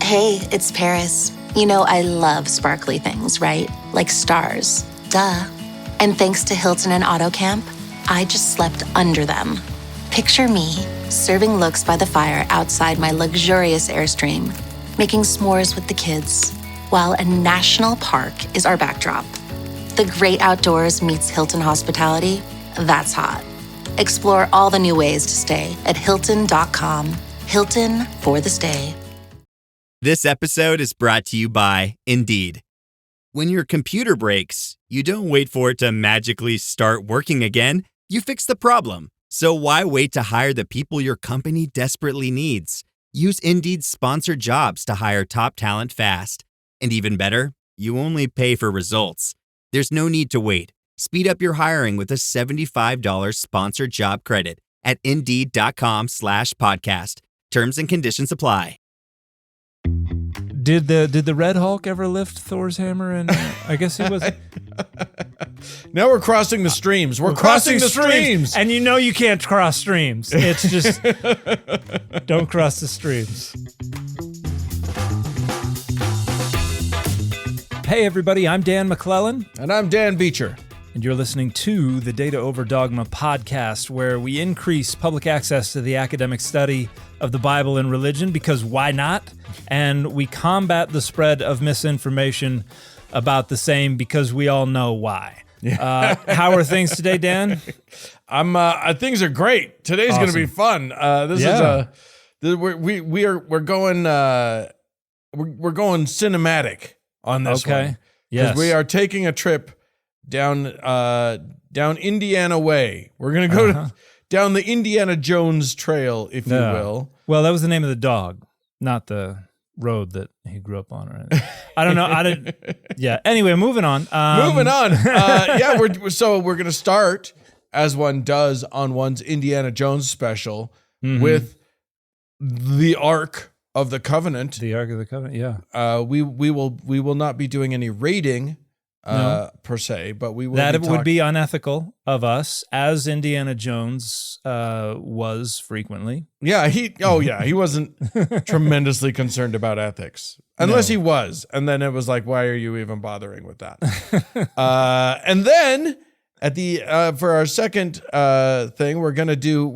Hey, it's Paris. You know I love sparkly things, right? Like stars. Duh. And thanks to Hilton and AutoCamp, I just slept under them. Picture me, serving looks by the fire outside my luxurious Airstream, making s'mores with the kids, while a national park is our backdrop. The great outdoors meets Hilton hospitality. That's hot. Explore all the new ways to stay at Hilton.com. Hilton for the stay. This episode is brought to you by Indeed. When your computer breaks, you don't wait for it to magically start working again. You fix the problem. So why wait to hire the people your company desperately needs? Use Indeed's sponsored jobs to hire top talent fast. And even better, you only pay for results. There's no need to wait. Speed up your hiring with a $75 sponsored job credit at Indeed.com/podcast. Terms and conditions apply. Did the Red Hulk ever lift Thor's hammer? And I guess he was. Now we're crossing the streams. We're crossing the streams. And you know you can't cross streams. It's just don't cross the streams. Hey everybody, I'm Dan McClellan. And I'm Dan Beecher. And you're listening to the Data Over Dogma podcast, where we increase public access to the academic study of the Bible and religion, because why not? And we combat the spread of misinformation about the same, because we all know why. How are things today, Dan? Things are great. Today's Awesome. going to be fun. We're going cinematic on this one. Okay. Yes. We are taking a trip down Indiana way. We're going to go down the Indiana Jones Trail, if you will. Well, that was the name of the dog, not the road that he grew up on. Or anything. I don't know. Yeah. Anyway, moving on. We're going to start, as one does on one's Indiana Jones special, with the Ark of the Covenant. The Ark of the Covenant. Yeah. We will not be doing any rating. Per se, but we will. That would be unethical of us, as Indiana Jones was frequently. Yeah, he wasn't tremendously concerned about ethics, unless he was, and then it was like, why are you even bothering with that? And then at the for our second thing, we're gonna do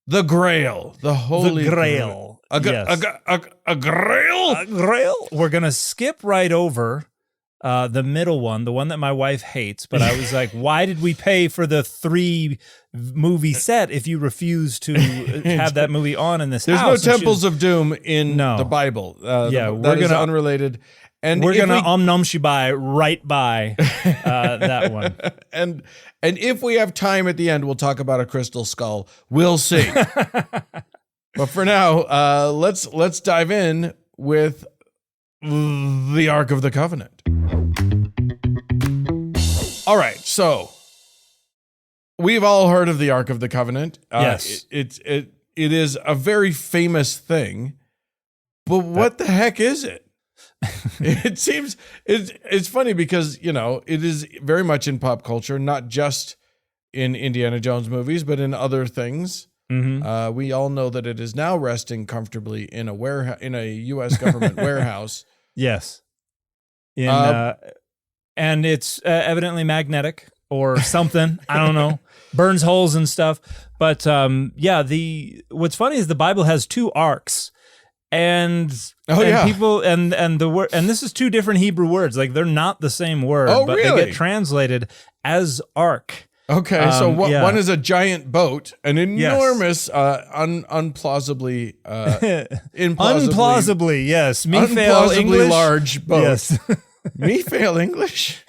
the Grail, the Holy Grail, a Grail. A Grail. We're gonna skip right over. The middle one, the one that my wife hates, but I was like, why did we pay for the 3-movie set if you refuse to have that movie on in this house? There's no Temples of Doom in the Bible. We're going to unrelated. And we're going to Nom Shibai right by that one. And if we have time at the end, we'll talk about a crystal skull. We'll see. But for now, let's dive in with the Ark of the Covenant. All right, so we've all heard of the Ark of the Covenant. Yes, it is a very famous thing, but what the heck is it? It seems it's funny because it is very much in pop culture, not just in Indiana Jones movies, but in other things. Mm-hmm. We all know that it is now resting comfortably in a U.S. government warehouse. Yes, and it's evidently magnetic or something. I don't know. Burns holes and stuff. But what's funny is the Bible has 2 arks, and people and the word, and this is 2 different Hebrew words. Like, they're not the same word, but really? They get translated as ark. Okay, so one is a giant boat, an enormous, implausibly, yes, me fail English, large boat. Yes. Me fail English.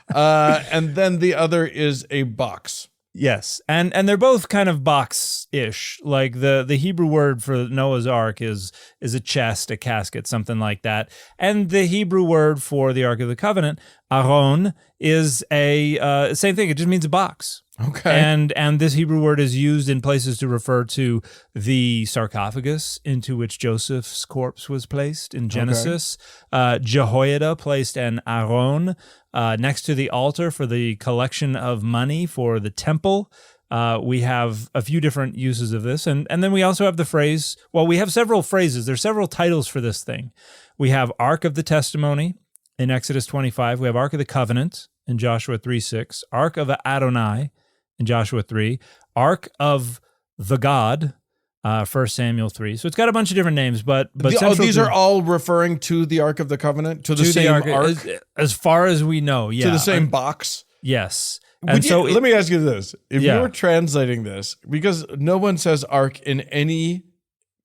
And then the other is a box. Yes, and they're both kind of box-ish. Like the Hebrew word for Noah's Ark is a chest, a casket, something like that. And the Hebrew word for the Ark of the Covenant, Aron, is a same thing. It just means a box. Okay. And this Hebrew word is used in places to refer to the sarcophagus into which Joseph's corpse was placed in Genesis. Okay. Jehoiada placed an Aron next to the altar for the collection of money for the temple. we have a few different uses of this. And then we also have the phrase, well, we have several phrases. There's several titles for this thing. We have Ark of the Testimony in Exodus 25. We have Ark of the Covenant in Joshua 3:6. Ark of Adonai in Joshua 3. Ark of the God, 1 Samuel 3. So it's got a bunch of different names, but these are all referring to the Ark of the Covenant, to the same ark? As far as we know, yeah. To the same box? Yes. Let me ask you this. If you were translating this, because no one says ark in any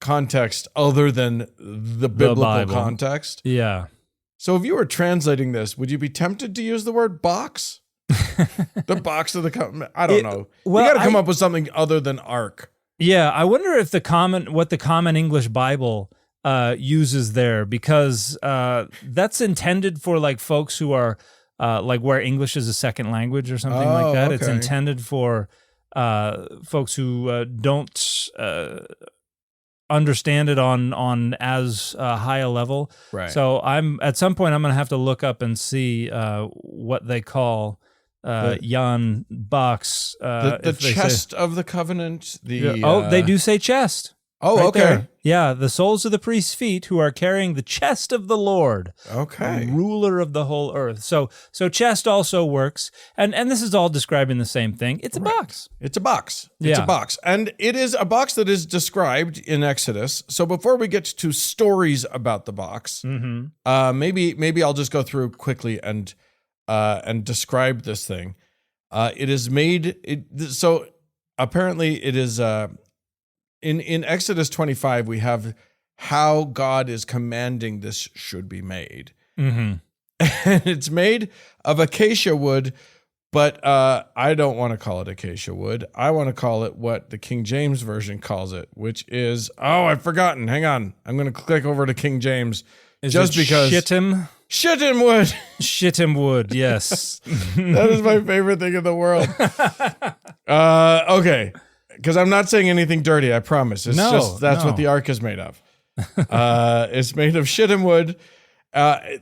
context other than the biblical context. Yeah. So if you were translating this, would you be tempted to use the word box? The box of the covenant? I don't know. Well, you got to come up with something other than ark. Yeah, I wonder if what the Common English Bible uses there, because that's intended for like folks who are like where English is a second language or something like that. Okay. It's intended for folks who don't understand it on as high a level. Right. So at some point I'm going to have to look up and see what they call Jan Box. The chest of the covenant. They do say chest. Oh, right okay. There. Yeah, the soles of the priest's feet who are carrying the chest of the Lord. Okay. Ruler of the whole earth. So chest also works. And this is all describing the same thing. It's a box. It's a box. It's a box. And it is a box that is described in Exodus. So before we get to stories about the box, maybe I'll just go through quickly and describe this thing. It is made, so apparently it is... In Exodus 25, we have how God is commanding this should be made. Mm-hmm. And it's made of acacia wood, but I don't want to call it acacia wood. I want to call it what the King James Version calls it, which is, I've forgotten. Hang on. I'm going to click over to King James. Just because. Shittim wood. Shittim wood, yes. That is my favorite thing in the world. Okay. Because I'm not saying anything dirty, I promise. It's just that's what the ark is made of. It's made of shittim wood. And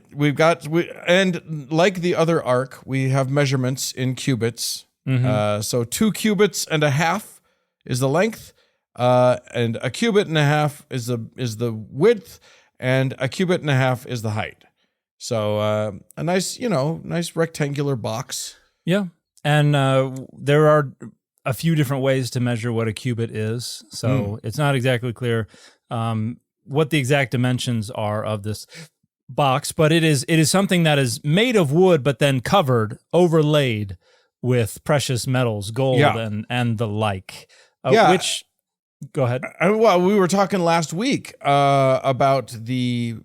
like the other ark, we have measurements in cubits. Mm-hmm. So 2 cubits and a half is the length, and a cubit and a half is the width, and a cubit and a half is the height. So a nice rectangular box. Yeah, and there are a few different ways to measure what a cubit is. So it's not exactly clear what the exact dimensions are of this box, but it is something that is made of wood, but then covered, overlaid with precious metals, gold and the like. Which, go ahead. Well, we were talking last week about the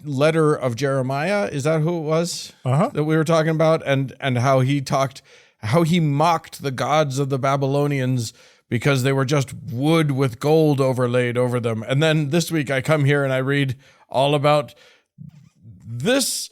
letter of Jeremiah. Is that who it was that we were talking about? And how he mocked the gods of the Babylonians because they were just wood with gold overlaid over them. And then this week I come here and I read all about this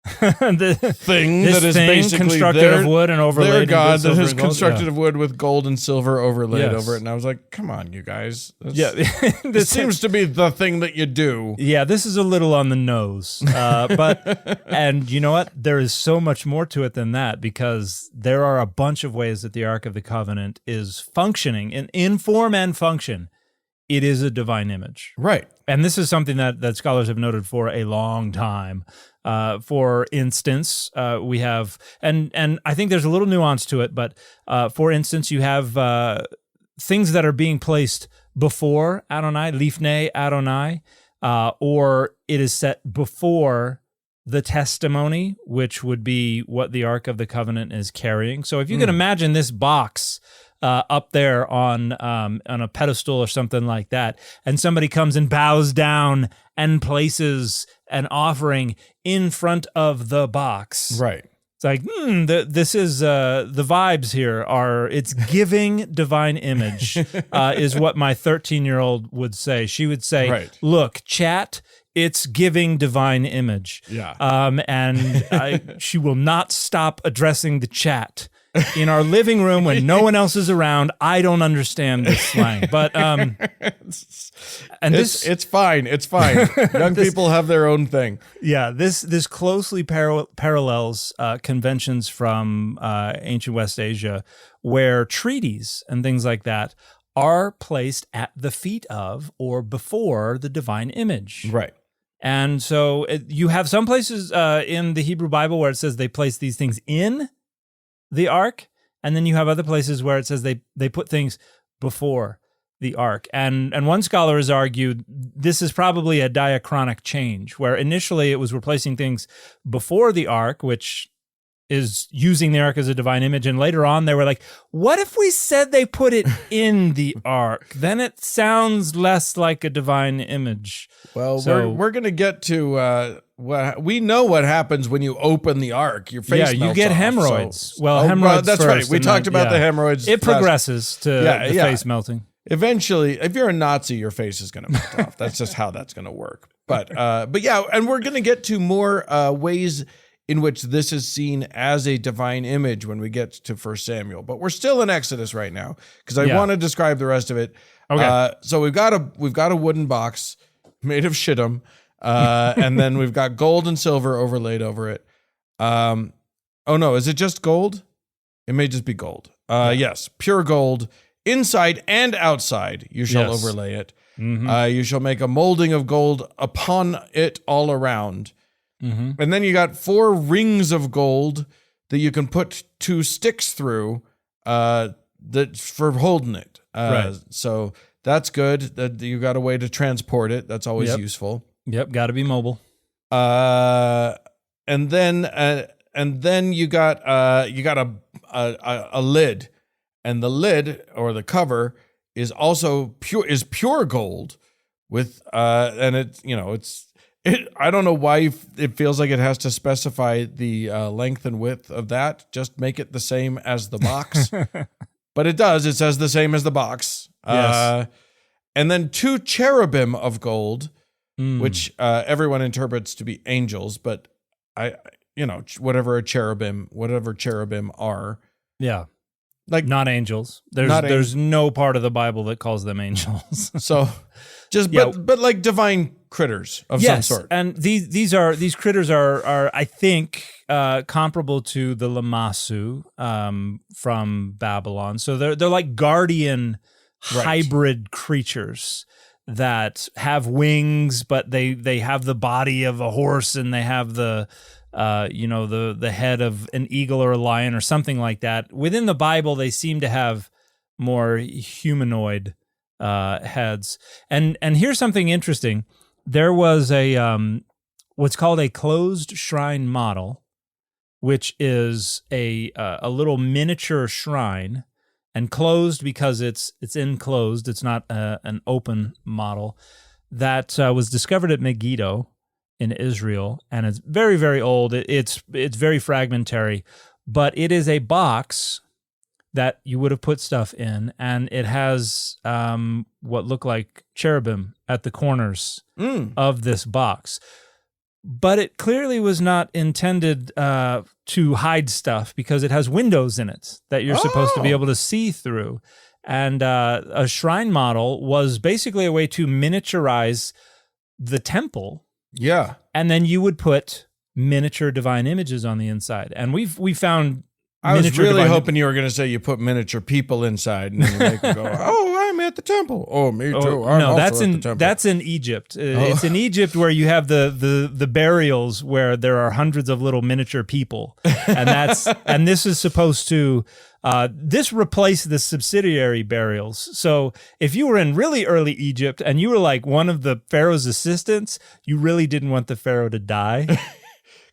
thing that is basically constructed of wood and overlaid. Their god that is constructed of wood with gold and silver overlaid over it. And I was like, come on, you guys. This seems to be the thing that you do. Yeah, this is a little on the nose. And you know what? There is so much more to it than that, because there are a bunch of ways that the Ark of the Covenant is functioning in form and function. It is a divine image. Right. And this is something that scholars have noted for a long time. For instance, we have, and I think there's a little nuance to it, but for instance, you have things that are being placed before Adonai, Lifnei Adonai, or it is set before the testimony, which would be what the Ark of the Covenant is carrying. So if you can imagine this box up there on a pedestal or something like that, and somebody comes and bows down and places an offering in front of the box. Right. It's like, this is, the vibes here it's giving divine image, is what my 13-year-old would say. She would say, look, chat, it's giving divine image. Yeah. And she will not stop addressing the chat in our living room when no one else is around. I don't understand this slang, but it's fine. It's fine. Young people have their own thing. Yeah, this closely parallels conventions from ancient West Asia, where treaties and things like that are placed at the feet of or before the divine image. Right. And so you have some places in the Hebrew Bible where it says they place these things in the ark, and then you have other places where it says they put things before the ark. And one scholar has argued this is probably a diachronic change, where initially it was replacing things before the ark, which is using the ark as a divine image, and later on they were like, what if we said they put it in the ark? Then it sounds less like a divine image. Well, we're going to get to we know what happens when you open the ark. Your face melts you get off, hemorrhoids. So. Well, hemorrhoids that's first, right. We talked about the hemorrhoids. It progresses to the face melting. Eventually, if you're a Nazi, your face is going to melt off. That's just how that's going to work. But yeah, and we're going to get to more ways in which this is seen as a divine image when we get to 1 Samuel. But we're still in Exodus right now because I want to describe the rest of it. Okay. So we've got a wooden box made of shittim, and then we've got gold and silver overlaid over it. Oh no, is it just gold? It may just be gold. Yes, pure gold, inside and outside. You shall overlay it. Mm-hmm. You shall make a molding of gold upon it all around. Mm-hmm. And then you got 4 rings of gold that you can put 2 sticks through that for holding it. Right. So that's good. That you got a way to transport it. That's always useful. Yep, got to be mobile. And then you got a lid, and the lid or the cover is also pure gold with and it's. I don't know why it feels like it has to specify the length and width of that. Just make it the same as the box. But it does. It says the same as the box. Yes. And then 2 cherubim of gold, which everyone interprets to be angels. But whatever cherubim are. Yeah. Like not angels. There's no part of the Bible that calls them angels. So but like divine critters of some sort. And these critters are I think comparable to the Lamassu from Babylon. So they're like guardian hybrid creatures that have wings, but they have the body of a horse, and they have the head of an eagle or a lion or something like that. Within the Bible, they seem to have more humanoid heads. And here's something interesting. There was a what's called a closed shrine model, which is a little miniature shrine, and closed because it's enclosed. It's not an open model that was discovered at Megiddo in Israel, and it's very, very old. It's very fragmentary, but it is a box that you would have put stuff in, and it has what look like cherubim at the corners of this box. But it clearly was not intended to hide stuff, because it has windows in it that you're supposed to be able to see through. And a shrine model was basically a way to miniaturize the temple. Yeah. And then you would put miniature divine images on the inside. And we found I was really hoping you were going to say you put miniature people inside, and then you make them go, "Oh, I'm at the temple." Oh, me too. I'm also at the temple. That's in Egypt. It's in Egypt where you have the burials where there are hundreds of little miniature people, and this is supposed to this replaced the subsidiary burials. So if you were in really early Egypt and you were like one of the pharaoh's assistants, you really didn't want the pharaoh to die.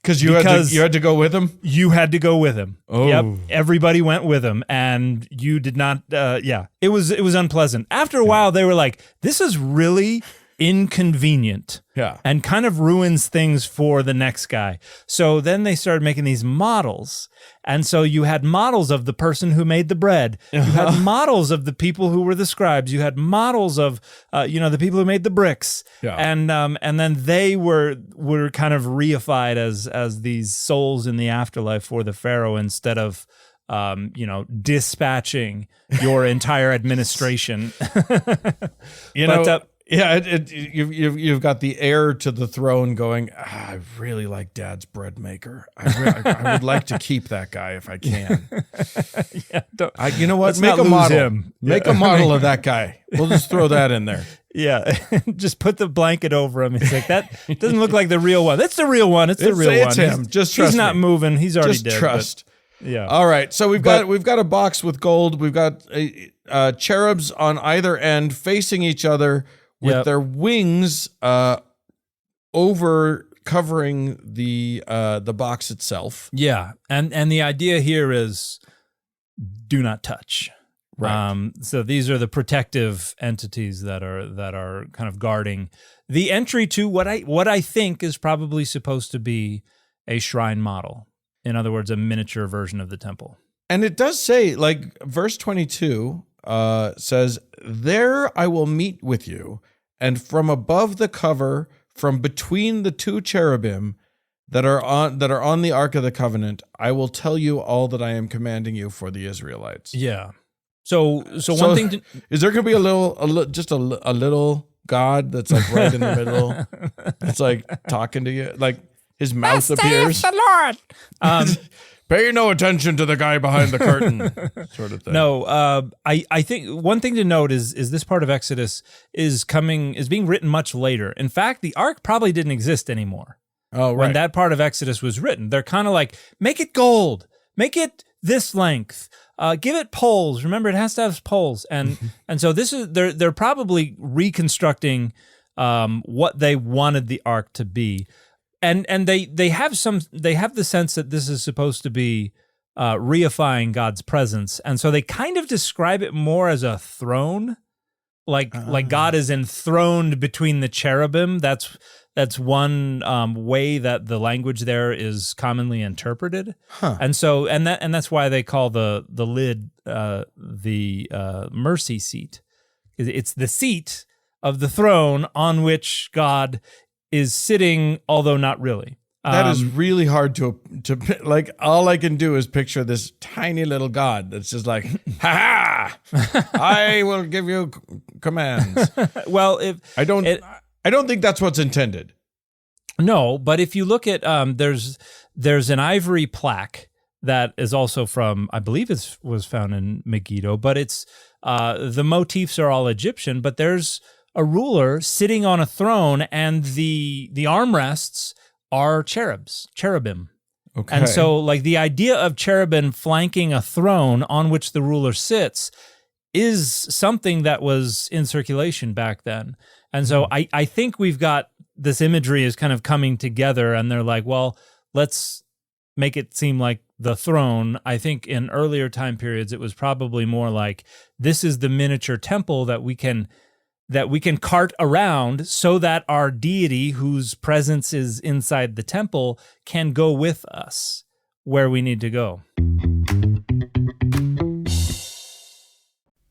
Because you had to go with him? You had to go with him. Oh. Yep. Everybody went with him, and you did not, It was unpleasant. After a while, they were like, this is really inconvenient. Yeah. And kind of ruins things for the next guy. So then they started making these models. And so you had models of the person who made the bread. You had models of the people who were the scribes. You had models of, the people who made the bricks. Yeah. And then they were kind of reified as these souls in the afterlife for the pharaoh, instead of dispatching your entire administration. You've got the heir to the throne going, I really like Dad's bread maker. I would like to keep that guy if I can. You know what? Make a model. Make a model of that guy. We'll just throw that in there. Yeah, just put the blanket over him. It's like, that doesn't look like the real one. That's the real one. It's the real one. It's him. Just trust He's not moving. He's already dead. Just trust. Yeah. All right. So we've got a box with gold. We've got cherubs on either end facing each other with their wings over covering the box itself. Yeah, and the idea here is do not touch. Right. So these are the protective entities that are kind of guarding the entry to what I think is probably supposed to be a shrine model. In other words, a miniature version of the temple. And it does say, like, verse 22 says, "There I will meet with you, and from above the cover, from between the two cherubim that are on the Ark of the Covenant, I will tell you all that I am commanding you for the Israelites." Yeah. So one thing is there going to be a little God that's like right in the middle, that's like talking to you, like his mouth appears. The Lord. Pay no attention to the guy behind the curtain, sort of thing. No, I think one thing to note is this part of Exodus is being written much later. In fact, the Ark probably didn't exist anymore. Oh, right. When that part of Exodus was written, they're kind of like, make it gold, make it this length, give it poles. Remember, it has to have poles, and so this is they're probably reconstructing what they wanted the Ark to be. And they have the sense that this is supposed to be reifying God's presence, and so they kind of describe it more as a throne, like God is enthroned between the cherubim. That's one way that the language there is commonly interpreted, and so that's why they call the lid the mercy seat. It's the seat of the throne on which God is sitting, although not really. That is really hard to like. All I can do is picture this tiny little God that's just like, ha ha, I will give you commands. Well, I don't think that's what's intended. No, but if you look at there's an ivory plaque that is also from, I believe it was found in Megiddo, but it's the motifs are all Egyptian, but there's a ruler sitting on a throne, and the armrests are cherubim. Okay. And so, like, the idea of cherubim flanking a throne on which the ruler sits is something that was in circulation back then. And so I think we've got this imagery is kind of coming together, and they're like, well, let's make it seem like the throne. I think in earlier time periods, it was probably more like, this is the miniature temple that we can cart around so that our deity, whose presence is inside the temple, can go with us where we need to go.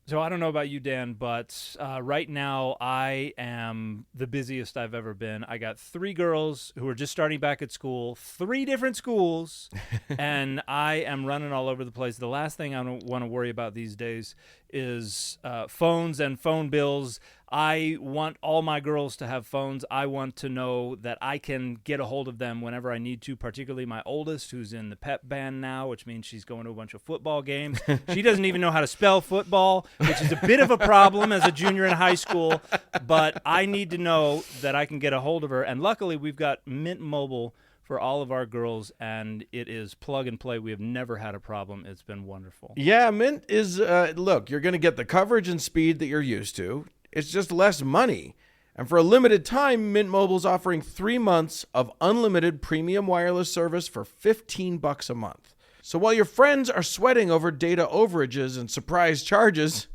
So I don't know about you, Dan, but right now I am the busiest I've ever been. I got 3 girls who are just starting back at school, 3 different schools, and I am running all over the place. The last thing I want to worry about these days is phones and phone bills. I want all my girls to have phones. I want to know that I can get a hold of them whenever I need to, particularly my oldest, who's in the pep band now, which means she's going to a bunch of football games. She doesn't even know how to spell football, which is a bit of a problem as a junior in high school, but I need to know that I can get a hold of her. And luckily, we've got Mint Mobile for all of our girls, and it is plug and play. We have never had a problem. It's been wonderful. Yeah, Mint is, look, you're going to get the coverage and speed that you're used to. It's just less money. And for a limited time, Mint Mobile's offering 3 months of unlimited premium wireless service for $15 a month. So while your friends are sweating over data overages and surprise charges,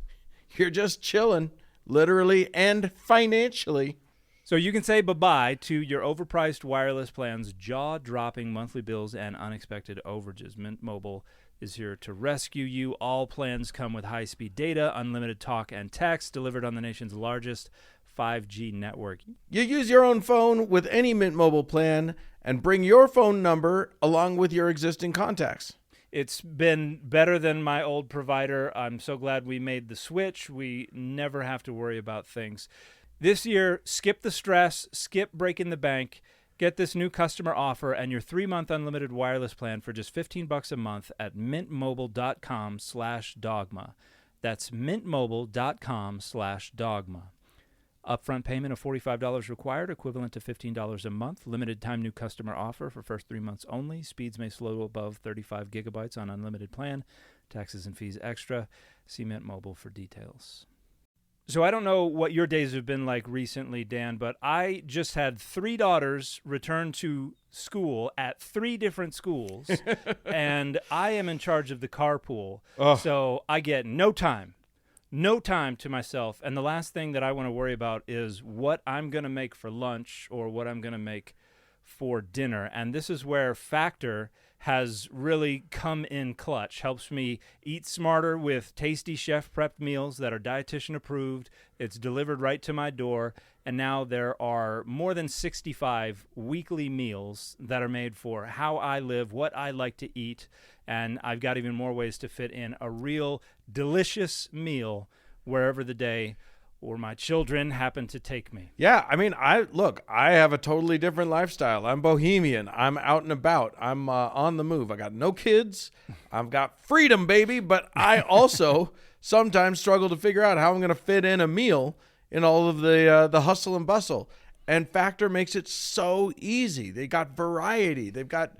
you're just chilling, literally and financially. So you can say bye-bye to your overpriced wireless plans, jaw-dropping monthly bills, and unexpected overages. Mint Mobile is here to rescue you. All plans come with high-speed data, unlimited talk and text, delivered on the nation's largest 5G network. You use your own phone with any Mint Mobile plan and bring your phone number along with your existing contacts. It's been better than my old provider. I'm so glad we made the switch. We never have to worry about things. This year, skip the stress, skip breaking the bank. Get this new customer offer and your 3-month unlimited wireless plan for just $15 a month at mintmobile.com/dogma. That's mintmobile.com/dogma. Upfront payment of $45 required, equivalent to $15 a month. Limited time new customer offer for first 3 months only. Speeds may slow above 35 gigabytes on unlimited plan. Taxes and fees extra. See Mint Mobile for details. So I don't know what your days have been like recently, Dan, but I just had 3 daughters return to school at 3 different schools, and I am in charge of the carpool. So I get no time to myself. And the last thing that I want to worry about is what I'm going to make for lunch or what I'm going to make for dinner. And this is where Factor has really come in clutch. Helps me eat smarter with tasty chef-prepped meals that are dietitian approved. It's delivered right to my door. And now there are more than 65 weekly meals that are made for how I live, what I like to eat. And I've got even more ways to fit in a real delicious meal wherever the day or my children happen to take me. Yeah, I mean, I have a totally different lifestyle. I'm bohemian. I'm out and about. I'm on the move. I got no kids. I've got freedom, baby. But I also sometimes struggle to figure out how I'm going to fit in a meal in all of the hustle and bustle. And Factor makes it so easy. They got variety. They've got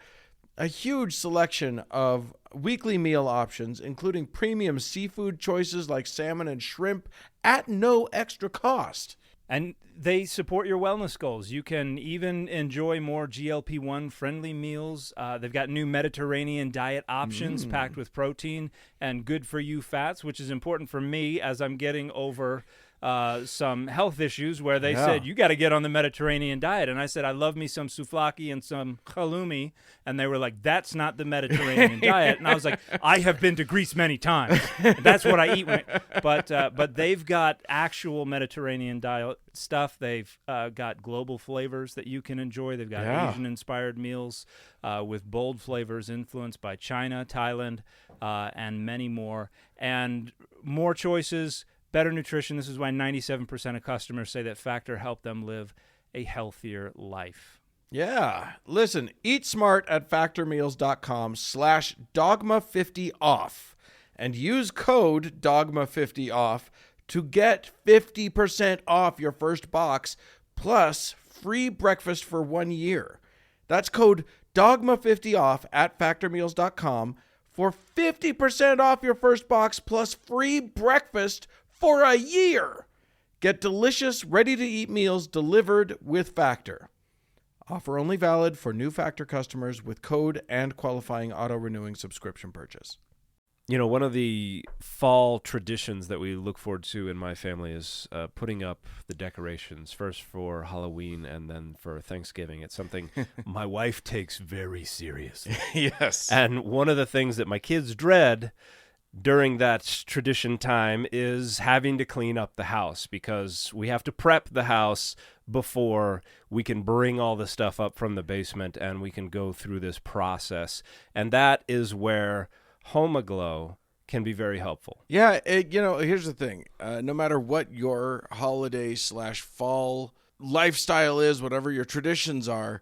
a huge selection of weekly meal options, including premium seafood choices like salmon and shrimp at no extra cost. And they support your wellness goals. You can even enjoy more GLP-1 friendly meals. They've got new Mediterranean diet options packed with protein and good for you fats, which is important for me as I'm getting over some health issues where they said, you got to get on the Mediterranean diet. And I said, I love me some souvlaki and some halloumi. And they were like, that's not the Mediterranean diet. And I was like, I have been to Greece many times. That's what I eat. But they've got actual Mediterranean diet stuff. They've got global flavors that you can enjoy. They've got Asian-inspired meals with bold flavors influenced by China, Thailand, and many more. And more choices, better nutrition. This is why 97% of customers say that Factor helped them live a healthier life. Yeah. Listen, eat smart at factormeals.com/dogma50off and use code dogma50off to get 50% off your first box plus free breakfast for 1 year. That's code dogma50off at factormeals.com for 50% off your first box plus free breakfast for a year. Get delicious, ready-to-eat meals delivered with Factor. Offer only valid for new Factor customers with code and qualifying auto-renewing subscription purchase. You know, one of the fall traditions that we look forward to in my family is putting up the decorations, first for Halloween and then for Thanksgiving. It's something my wife takes very seriously. Yes. And one of the things that my kids dread during that tradition time is having to clean up the house, because we have to prep the house before we can bring all the stuff up from the basement and we can go through this process. And that is where Homaglow can be very helpful. Yeah, here's the thing. No matter what your holiday/fall lifestyle is, whatever your traditions are,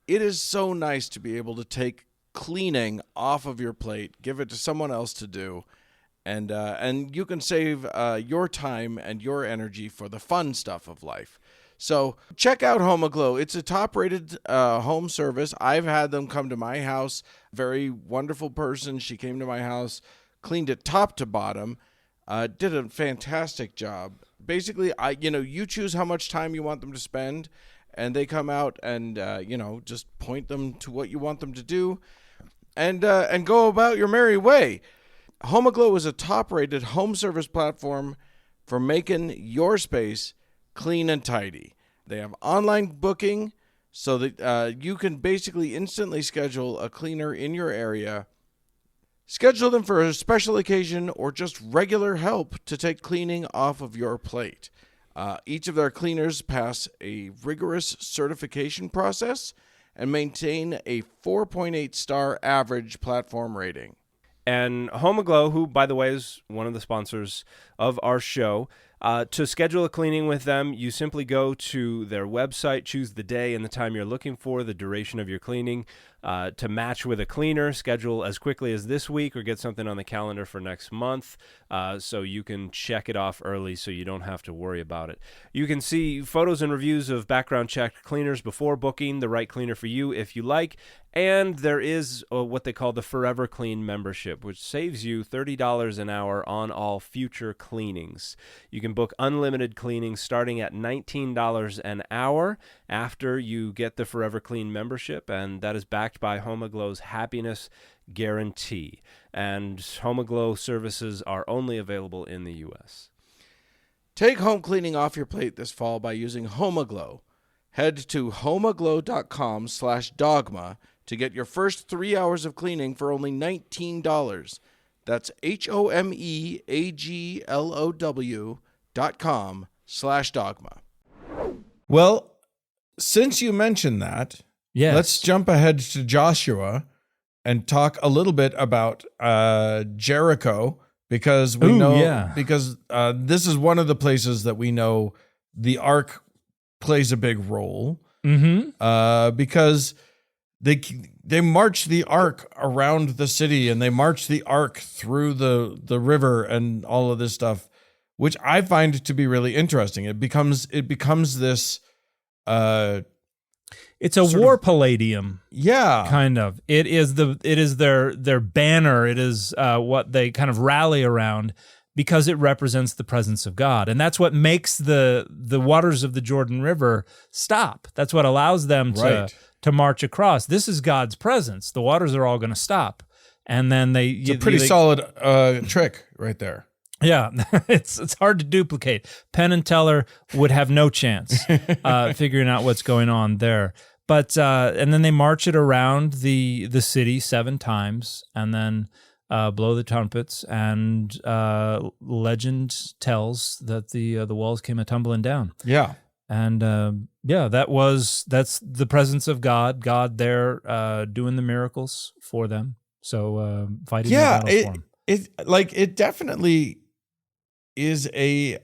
it is so nice to be able to take cleaning off of your plate, give it to someone else to do, and you can save your time and your energy for the fun stuff of life. So check out Homaglow. It's a top-rated home service. I've had them come to my house. Very wonderful person. She came to my house, cleaned it top to bottom, did a fantastic job. Basically, you choose how much time you want them to spend, and they come out and just point them to what you want them to do, and go about your merry way. Homaglow is a top-rated home service platform for making your space clean and tidy. They have online booking so that you can basically instantly schedule a cleaner in your area. Schedule them for a special occasion or just regular help to take cleaning off of your plate. Each of their cleaners pass a rigorous certification process and maintain a 4.8 star average platform rating. And Homoglow, who, by the way, is one of the sponsors of our show, to schedule a cleaning with them, you simply go to their website, choose the day and the time you're looking for, the duration of your cleaning, to match with a cleaner, schedule as quickly as this week or get something on the calendar for next month, so you can check it off early so you don't have to worry about it. You can see photos and reviews of background checked cleaners before booking the right cleaner for you if you like, and there is what they call the Forever Clean membership, which saves you $30 an hour on all future cleanings. You can book unlimited cleanings starting at $19 an hour after you get the Forever Clean membership, and that is backed by Homoglow's happiness guarantee. And Homoglow services are only available in the U.S. Take home cleaning off your plate this fall by using Homoglow. Head to homoglow.com/dogma to get your first 3 hours of cleaning for only $19. That's HOMEGLOW.com/dogma. Well, since you mentioned that, Yes. let's jump ahead to Joshua and talk a little bit about Jericho, because we this is one of the places that we know the ark plays a big role. Because they march the ark around the city and they march the ark through the river and all of this stuff, which I find to be really interesting. It becomes this it's a war palladium. Yeah. Kind of. It is their banner. It is what they kind of rally around because it represents the presence of God. And that's what makes the waters of the Jordan River stop. That's what allows them to march across. This is God's presence. The waters are all going to stop. And then it's a pretty solid trick right there. Yeah, it's hard to duplicate. Penn and Teller would have no chance figuring out what's going on there. But and then they march it around the city 7 times, and then blow the trumpets. And legend tells that the walls came a tumbling down. Yeah, and that's the presence of God. God there doing the miracles for them. So fighting the battle for them. It definitely is a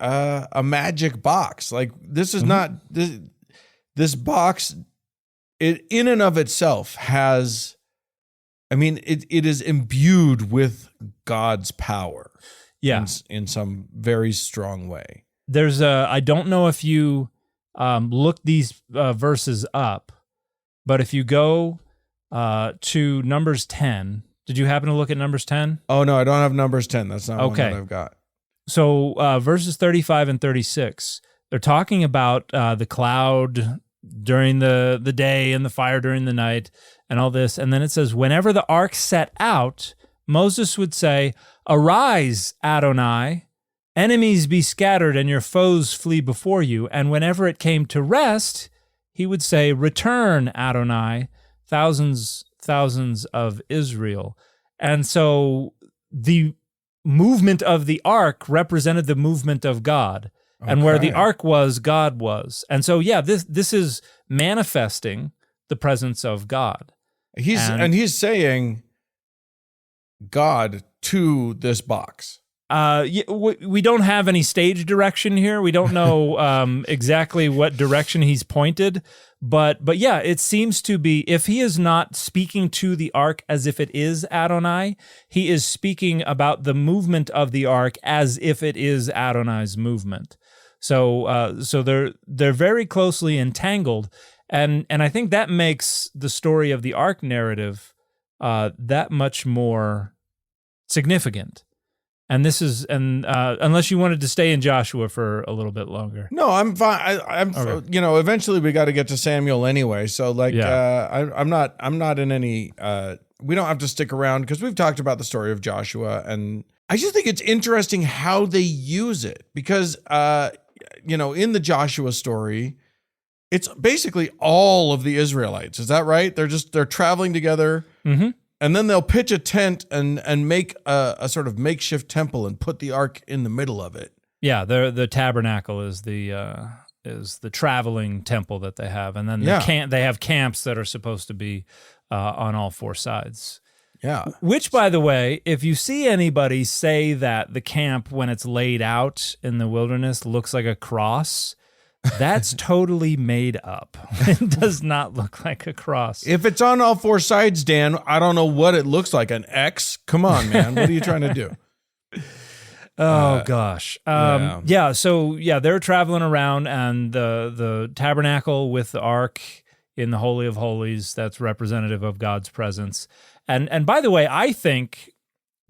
magic box. Like, this is not this box. It in and of itself has, it is imbued with God's power. Yeah, in some very strong way. There's I don't know if you look these verses up, but if you go to Numbers 10. Did you happen to look at Numbers 10? Oh, no, I don't have Numbers 10. That's not one that I've got. So verses 35 and 36, they're talking about the cloud during the day and the fire during the night and all this. And then it says, whenever the ark set out, Moses would say, "Arise, Adonai, enemies be scattered and your foes flee before you." And whenever it came to rest, he would say, "Return, Adonai, thousands of Israel." And so the movement of the ark represented the movement of God. And where the ark was, God was. And so, this is manifesting the presence of God. He's saying God to this box. We don't have any stage direction here. We don't know exactly what direction he's pointed. But it seems to be, if he is not speaking to the ark as if it is Adonai, he is speaking about the movement of the ark as if it is Adonai's movement. So they're very closely entangled, and I think that makes the story of the ark narrative that much more significant. And this is, unless you wanted to stay in Joshua for a little bit longer. No, I'm fine. I'm okay. Eventually we got to get to Samuel anyway. So I'm not in any, we don't have to stick around because we've talked about the story of Joshua. And I just think it's interesting how they use it because, in the Joshua story, it's basically all of the Israelites. Is that right? They're traveling together. Mm-hmm. And then they'll pitch a tent and make a sort of makeshift temple and put the ark in the middle of it. Yeah, the tabernacle is the traveling temple that they have, and then they have camps that are supposed to be on all 4 sides. Yeah. Which, by the way, if you see anybody say that the camp, when it's laid out in the wilderness, looks like a cross, that's totally made up. It does not look like a cross. If it's on all four sides, Dan, I don't know what it looks like. An X? Come on, man. What are you trying to do? Oh gosh. So they're traveling around, and the tabernacle with the ark in the Holy of Holies, that's representative of God's presence. And by the way, I think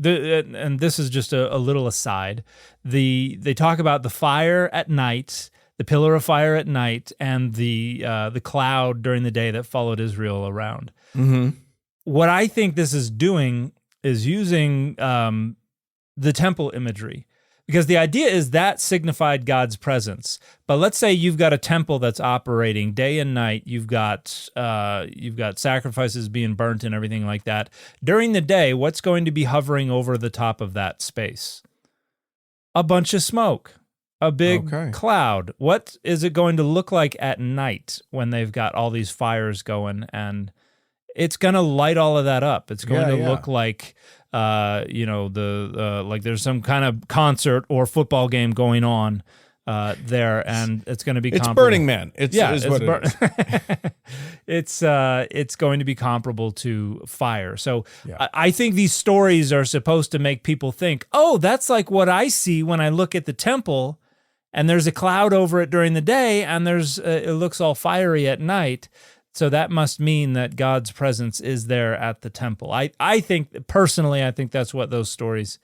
and this is just a little aside, they talk about the fire at night, the pillar of fire at night, and the cloud during the day that followed Israel around. Mm-hmm. What I think this is doing is using the temple imagery, because the idea is that signified God's presence. But let's say you've got a temple that's operating day and night. You've got sacrifices being burnt and everything like that. During the day, what's going to be hovering over the top of that space? A bunch of smoke, a big cloud. What is it going to look like at night when they've got all these fires going? And it's going to light all of that up. It's going to look like like there's some kind of concert or football game going on there, and it's going to be comparable. Burning Man. It's it's going to be comparable to fire. So I think these stories are supposed to make people think, oh, that's like what I see when I look at the temple, and there's a cloud over it during the day, and it looks all fiery at night. So that must mean that God's presence is there at the temple. I think, personally, I think that's what those stories,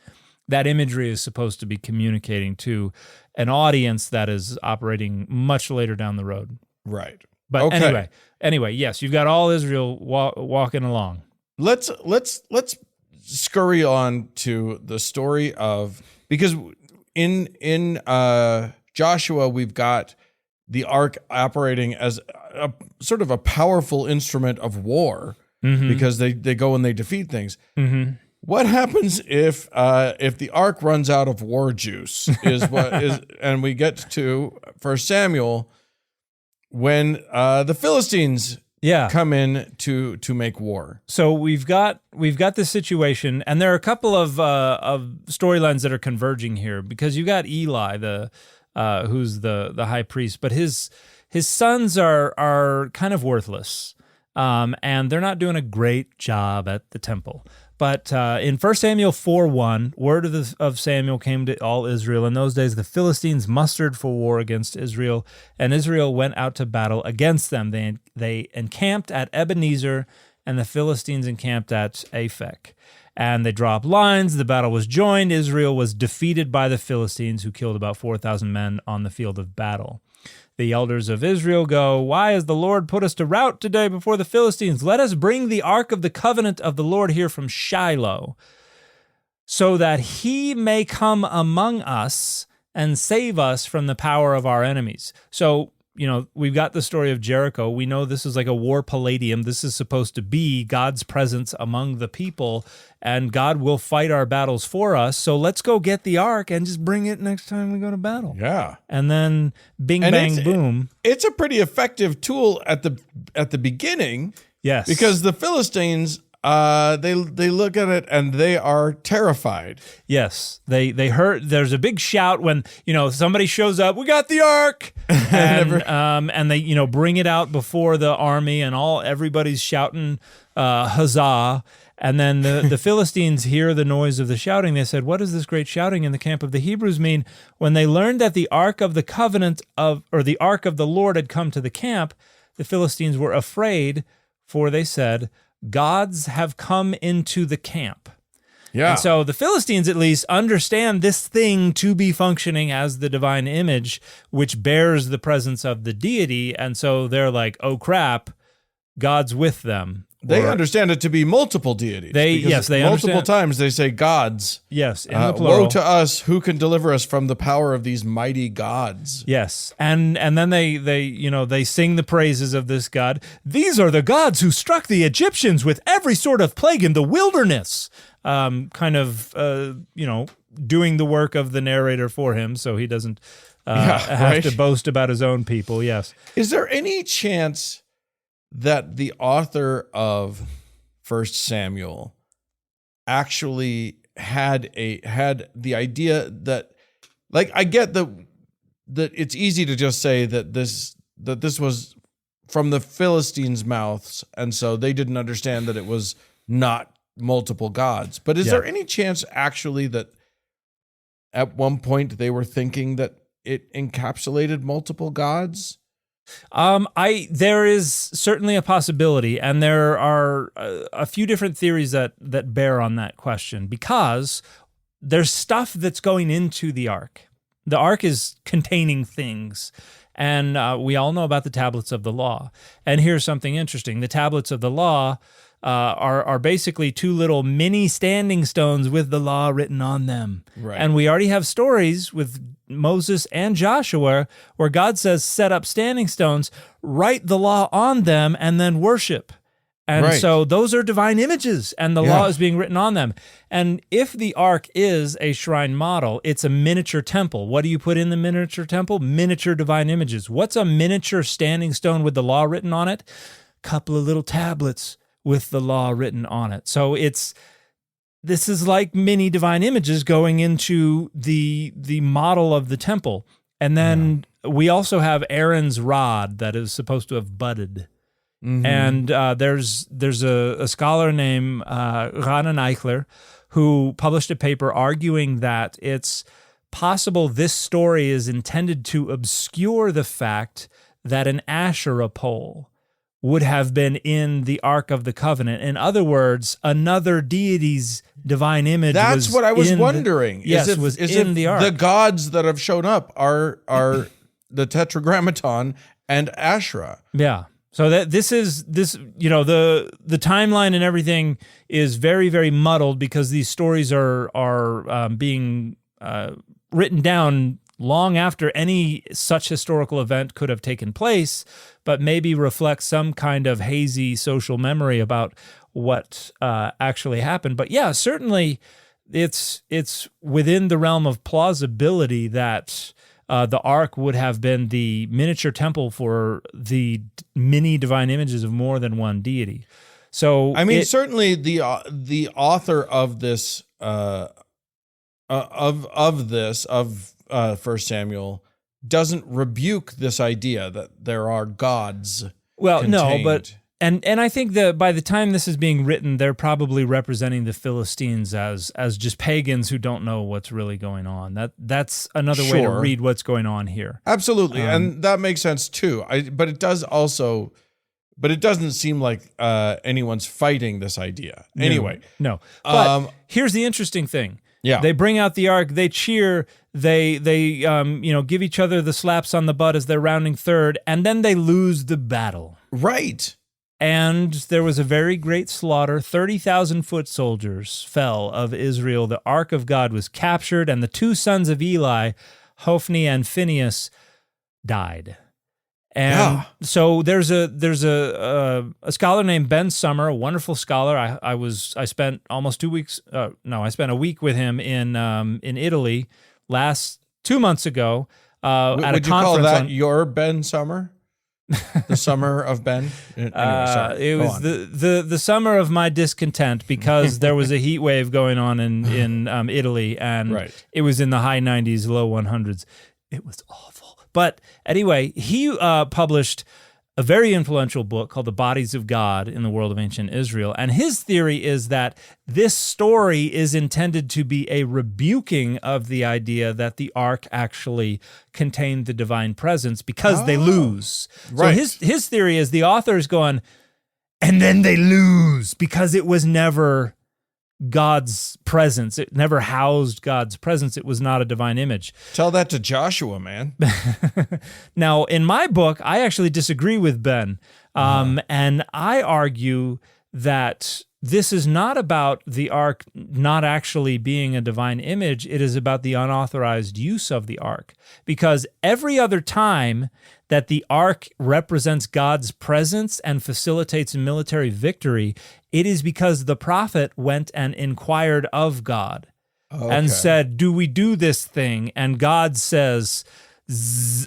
that imagery is supposed to be communicating to an audience that is operating much later down the road. Right. But anyway, yes, you've got all Israel walking along. Let's scurry on to the story of, because in Joshua, we've got the ark operating as a sort of a powerful instrument of war, because they go and they defeat things. Mm-hmm. What happens if the ark runs out of war juice? And we get to 1 Samuel when the Philistines come in to make war. So we've got this situation, and there are a couple of storylines that are converging here, because you got Eli, who's the high priest, but his sons are kind of worthless, and they're not doing a great job at the temple. But in 1 Samuel 4:1, word of Samuel came to all Israel. In those days, the Philistines mustered for war against Israel, and Israel went out to battle against them. They encamped at Ebenezer, and the Philistines encamped at Aphek. And they dropped lines. The battle was joined. Israel was defeated by the Philistines, who killed about 4,000 men on the field of battle. The elders of Israel go, "Why has the Lord put us to rout today before the Philistines? Let us bring the ark of the covenant of the Lord here from Shiloh, so that he may come among us and save us from the power of our enemies." So, we've got the story of Jericho. We know this is like a war palladium. This is supposed to be God's presence among the people, and God will fight our battles for us. So let's go get the ark and just bring it next time we go to battle. Yeah. And then bing, bang, boom. It's a pretty effective tool at the beginning. Yes. Because the Philistines, they look at it and they are terrified. Yes, they heard. There's a big shout when somebody shows up. We got the ark, and they bring it out before the army, and everybody's shouting huzzah. And then the Philistines hear the noise of the shouting. They said, "What does this great shouting in the camp of the Hebrews mean?" When they learned that the ark of the covenant the ark of the Lord had come to the camp, the Philistines were afraid, for they said, "Gods have come into the camp." Yeah. And so the Philistines at least understand this thing to be functioning as the divine image, which bears the presence of the deity. And so they're like, oh crap, God's with them. They understand it to be multiple deities. They multiple understand. Times they say gods. Yes, in the plural. Woe to us, who can deliver us from the power of these mighty gods? Yes, and then they sing the praises of this God. These are the gods who struck the Egyptians with every sort of plague in the wilderness. Doing the work of the narrator for him, so he doesn't have to boast about his own people. Yes. Is there any chance that the author of 1 Samuel actually had the idea that, like, I get that it's easy to just say that this was from the Philistines' mouths, and so they didn't understand that it was not multiple gods. But is there any chance actually that at one point they were thinking that it encapsulated multiple gods? There is certainly a possibility, and there are a few different theories that bear on that question, because there's stuff that's going into the ark. The ark is containing things, and we all know about the tablets of the law. And here's something interesting. The tablets of the law are basically two little mini standing stones with the law written on them. Right. And we already have stories with Moses and Joshua where God says, set up standing stones, write the law on them, and then worship. And so those are divine images, and the law is being written on them. And if the ark is a shrine model, it's a miniature temple. What do you put in the miniature temple? Miniature divine images. What's a miniature standing stone with the law written on it? Couple of little tablets with the law written on it. So this is like mini divine images going into the model of the temple. And then we also have Aaron's rod that is supposed to have budded. Mm-hmm. And there's a scholar named Rana Eichler who published a paper arguing that it's possible this story is intended to obscure the fact that an Asherah pole would have been in the Ark of the Covenant. In other words, another deity's divine image. That's what I was wondering. Was in the Ark. The gods that have shown up are the Tetragrammaton and Asherah. Yeah. So that the timeline and everything is very, very muddled because these stories are being written down long after any such historical event could have taken place, but maybe reflect some kind of hazy social memory about what actually happened. But yeah, certainly it's within the realm of plausibility that the ark would have been the miniature temple for the many divine images of more than one deity. So I mean, certainly the author of this of 1 Samuel doesn't rebuke this idea that there are gods. Well, contained. no, but and I think that by the time this is being written, they're probably representing the Philistines as just pagans who don't know what's really going on. That's another way to read what's going on here. Absolutely, and that makes sense too. But it doesn't seem like anyone's fighting this idea. Anyway, no. But here's the interesting thing. Yeah. They bring out the ark, they cheer, they give each other the slaps on the butt as they're rounding third, and then they lose the battle. Right. And there was a very great slaughter. 30,000 foot soldiers fell of Israel. The ark of God was captured, and the two sons of Eli, Hophni and Phinehas, died. And so there's a scholar named Ben Summer, a wonderful scholar. I spent almost 2 weeks. I spent a week with him in Italy 2 months ago at a conference. Would you call that your Ben Summer? The summer of Ben? Anyway, sorry. It was the summer of my discontent because there was a heat wave going on in Italy, and it was in the high 90s, low 100s. It was awful. But anyway, he published a very influential book called The Bodies of God in the World of Ancient Israel. And his theory is that this story is intended to be a rebuking of the idea that the ark actually contained the divine presence because they lose. Right. So his theory is the author is going, and then they lose because it was never God's presence. It never housed God's presence. It was not a divine image. Tell that to Joshua, man. Now, in my book, I actually disagree with Ben. And I argue that this is not about the ark not actually being a divine image. It is about the unauthorized use of the ark. Because every other time that the ark represents God's presence and facilitates military victory, it is because the prophet went and inquired of God and said, do we do this thing? And God says,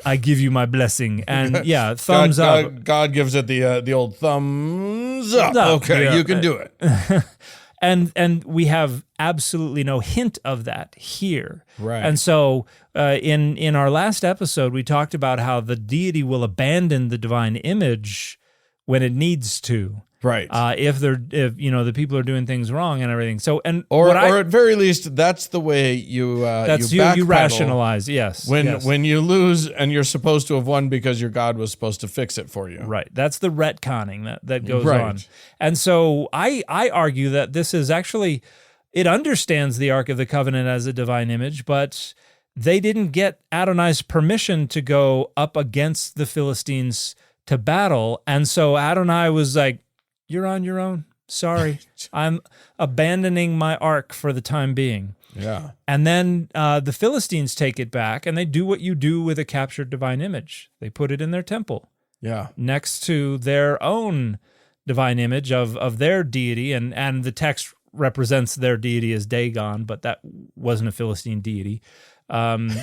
I give you my blessing. And thumbs up. God gives it the old thumbs up. Okay, you can do it. And we have absolutely no hint of that here. Right. And so in our last episode, we talked about how the deity will abandon the divine image when it needs to. Right. If the people are doing things wrong and everything. So or at very least, that's the way you you rationalize. Yes. When you lose and you're supposed to have won because your God was supposed to fix it for you. Right. That's the retconning that goes Right. on. And so I argue that this is actually, it understands the Ark of the Covenant as a divine image, but they didn't get Adonai's permission to go up against the Philistines to battle. And so Adonai was like, "You're on your own. Sorry. I'm abandoning my ark for the time being." Yeah. And then the Philistines take it back, and they do what you do with a captured divine image. They put it in their temple. Yeah. Next to their own divine image of their deity, and the text represents their deity as Dagon, but that wasn't a Philistine deity. And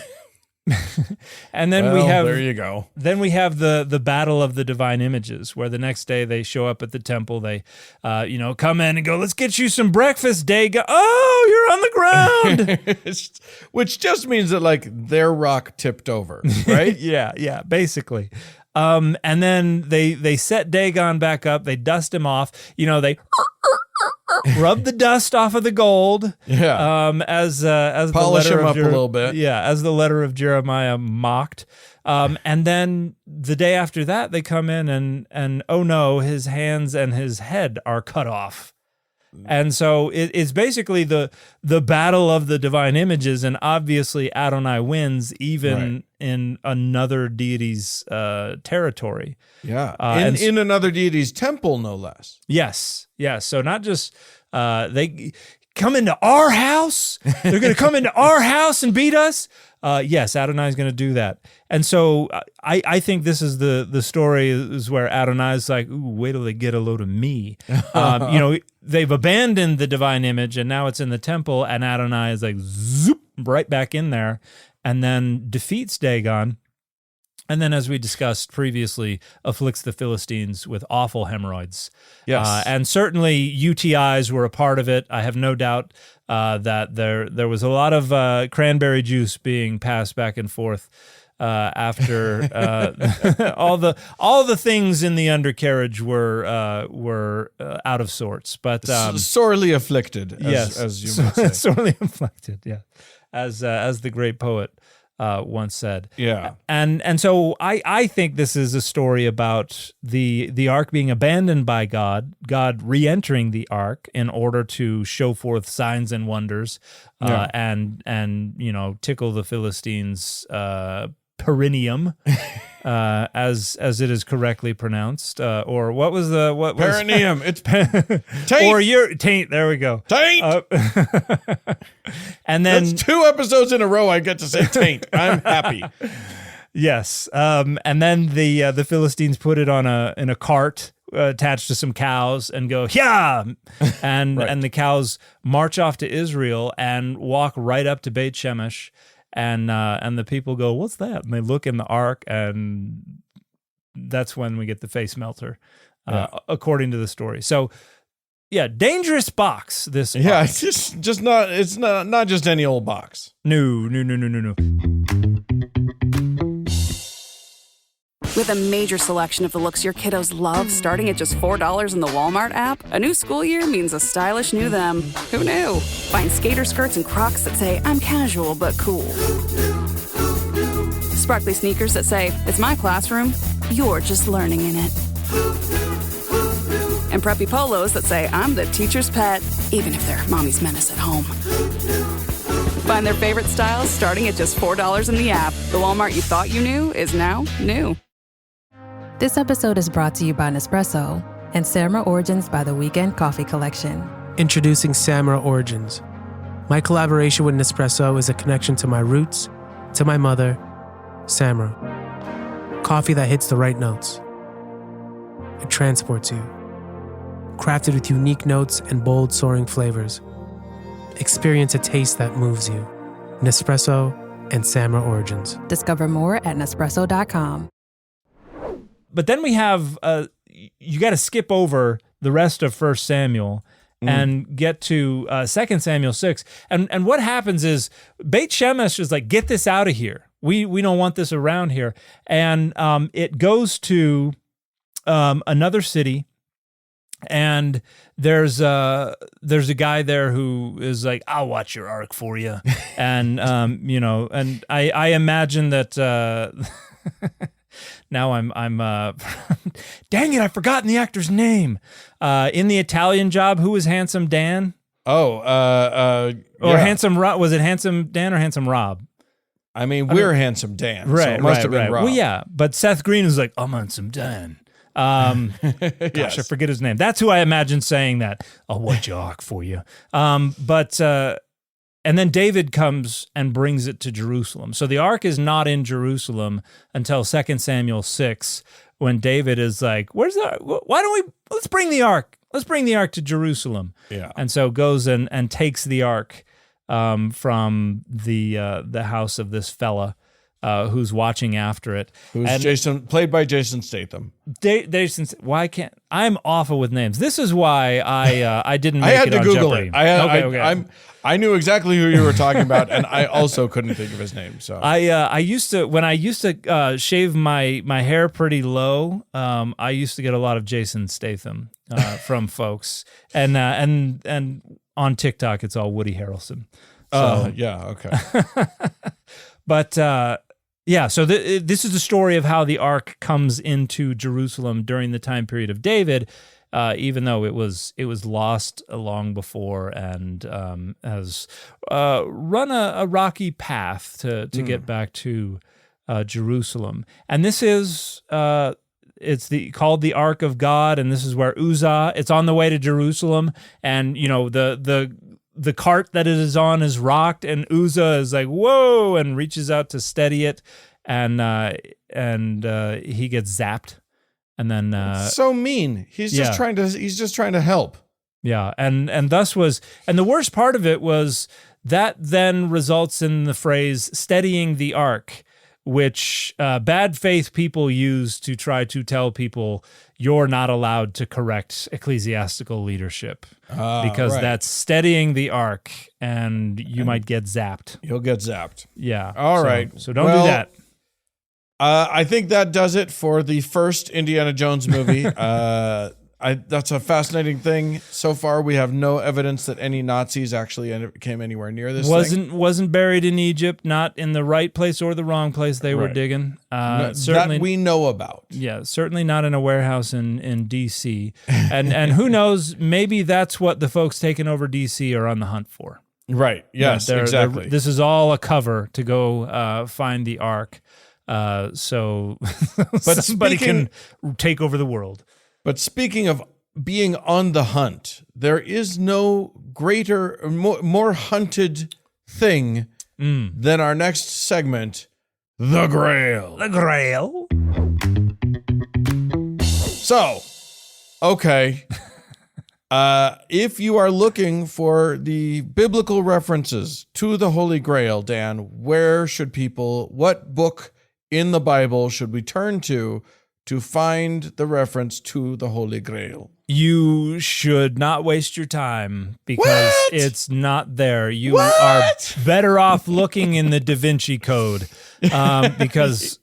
then there you go. Then we have the battle of the divine images, where the next day they show up at the temple. They, come in and go, "Let's get you some breakfast, Dagon." "Oh, you're on the ground," which just means that like their rock tipped over, right? yeah, basically. And then they set Dagon back up. They dust him off. They rub the dust off of the gold. Yeah. As polish the letter him of up a little bit. Yeah, as the letter of Jeremiah mocked. And then the day after that, they come in and oh no, his hands and his head are cut off. And so it's basically the battle of the divine images, and obviously Adonai wins even in another deity's territory. Yeah, in another deity's temple, no less. Yes. So not just they come into our house. They're going to come into our house and beat us. Yes, Adonai is going to do that. And so I think this is the story is where Adonai is like, "Ooh, wait till they get a load of me." They've abandoned the divine image, and now it's in the temple, and Adonai is like, zoop, right back in there, and then defeats Dagon. And then, as we discussed previously, afflicts the Philistines with awful hemorrhoids. Yes. And certainly UTIs were a part of it. I have no doubt that there was a lot of cranberry juice being passed back and forth after all the things in the undercarriage were out of sorts. But sorely afflicted, yes, as you might say. Sorely afflicted, yeah. As the great poet once said. Yeah. And so I think this is a story about the ark being abandoned by God re-entering the ark in order to show forth signs and wonders, and tickle the Philistines' perineum, as it is correctly pronounced, or what was perineum? It's taint. Or your taint. There we go. Taint. And then that's 2 episodes in a row I get to say taint. I'm happy. Yes. And then the Philistines put it in a cart attached to some cows and go, "Yeah!" And and the cows march off to Israel and walk right up to Beit Shemesh. And the people go, "What's that?" And they look in the ark, and that's when we get the face melter, according to the story. So, yeah, dangerous box. This ark. Yeah, it's just not. It's not just any old box. No. With a major selection of the looks your kiddos love, starting at just $4 in the Walmart app, a new school year means a stylish new them. Who knew? Find skater skirts and Crocs that say, "I'm casual but cool." Sparkly sneakers that say, "It's my classroom, you're just learning in it." And preppy polos that say, "I'm the teacher's pet," even if they're mommy's menace at home. Find their favorite styles starting at just $4 in the app. The Walmart you thought you knew is now new. This episode is brought to you by Nespresso and Samra Origins by the Weekend Coffee Collection. Introducing Samra Origins. My collaboration with Nespresso is a connection to my roots, to my mother, Samra. Coffee that hits the right notes. It transports you. Crafted with unique notes and bold, soaring flavors. Experience a taste that moves you. Nespresso and Samra Origins. Discover more at Nespresso.com. But then we have, you got to skip over the rest of 1 Samuel and get to 2 Samuel 6. And what happens is Beit Shemesh is like, get this out of here. We don't want this around here. And it goes to another city, and there's a guy there who is like, I'll watch your ark for you. And, and I imagine that now I'm dang it, I've forgotten the actor's name. In the Italian Job, who was Handsome Dan? Or Handsome Rob? Was it Handsome Dan or Handsome Rob? I mean, we're Handsome Dan, right? So it must have been Rob. Well, yeah, but Seth Green is like, I'm Handsome Dan. Gosh, Yes. I forget his name. That's who I imagine saying that. I'll watch your ark for you. And then David comes and brings it to Jerusalem. So the ark is not in Jerusalem until 2 Samuel 6, when David is like, let's bring the ark. Let's bring the ark to Jerusalem. Yeah. And so goes and takes the ark from the house of this fella who's watching after it. Played by Jason Statham. I'm awful with names. This is why I didn't make I had it to on Google Jeopardy. it. I knew exactly who you were talking about, and I also couldn't think of his name. So I used to shave my hair pretty low. I used to get a lot of Jason Statham from folks, and on TikTok it's all Woody Harrelson. So, yeah, okay. But yeah, so this is the story of how the ark comes into Jerusalem during the time period of David, even though it was lost long before and has run a rocky path to get back to Jerusalem. And this is it's called the Ark of God, and this is where Uzzah. It's on the way to Jerusalem, and the cart that it is on is rocked, and Uzzah is like, whoa, and reaches out to steady it, and he gets zapped. And then so mean. He's just trying to help. Yeah, and the worst part of it was that then results in the phrase steadying the ark, which bad faith people use to try to tell people you're not allowed to correct ecclesiastical leadership because that's steadying the ark, and you might get zapped. You'll get zapped. Yeah. All right. So don't do that. I think that does it for the first Indiana Jones movie. That's a fascinating thing. So far, we have no evidence that any Nazis actually came anywhere near this. Wasn't buried in Egypt, not in the right place or the wrong place they were digging. Certainly that we know about. Yeah, certainly not in a warehouse in D.C. And who knows? Maybe that's what the folks taking over D.C. are on the hunt for. Right. Yes. Exactly. This is all a cover to go find the ark. So somebody can take over the world. But speaking of being on the hunt, there is no greater, more hunted thing than our next segment, The Grail. The Grail. So, okay. If you are looking for the biblical references to the Holy Grail, Dan, what book in the Bible should we turn to find the reference to the Holy Grail? You should not waste your time because it's not there. You are better off looking in the Da Vinci Code because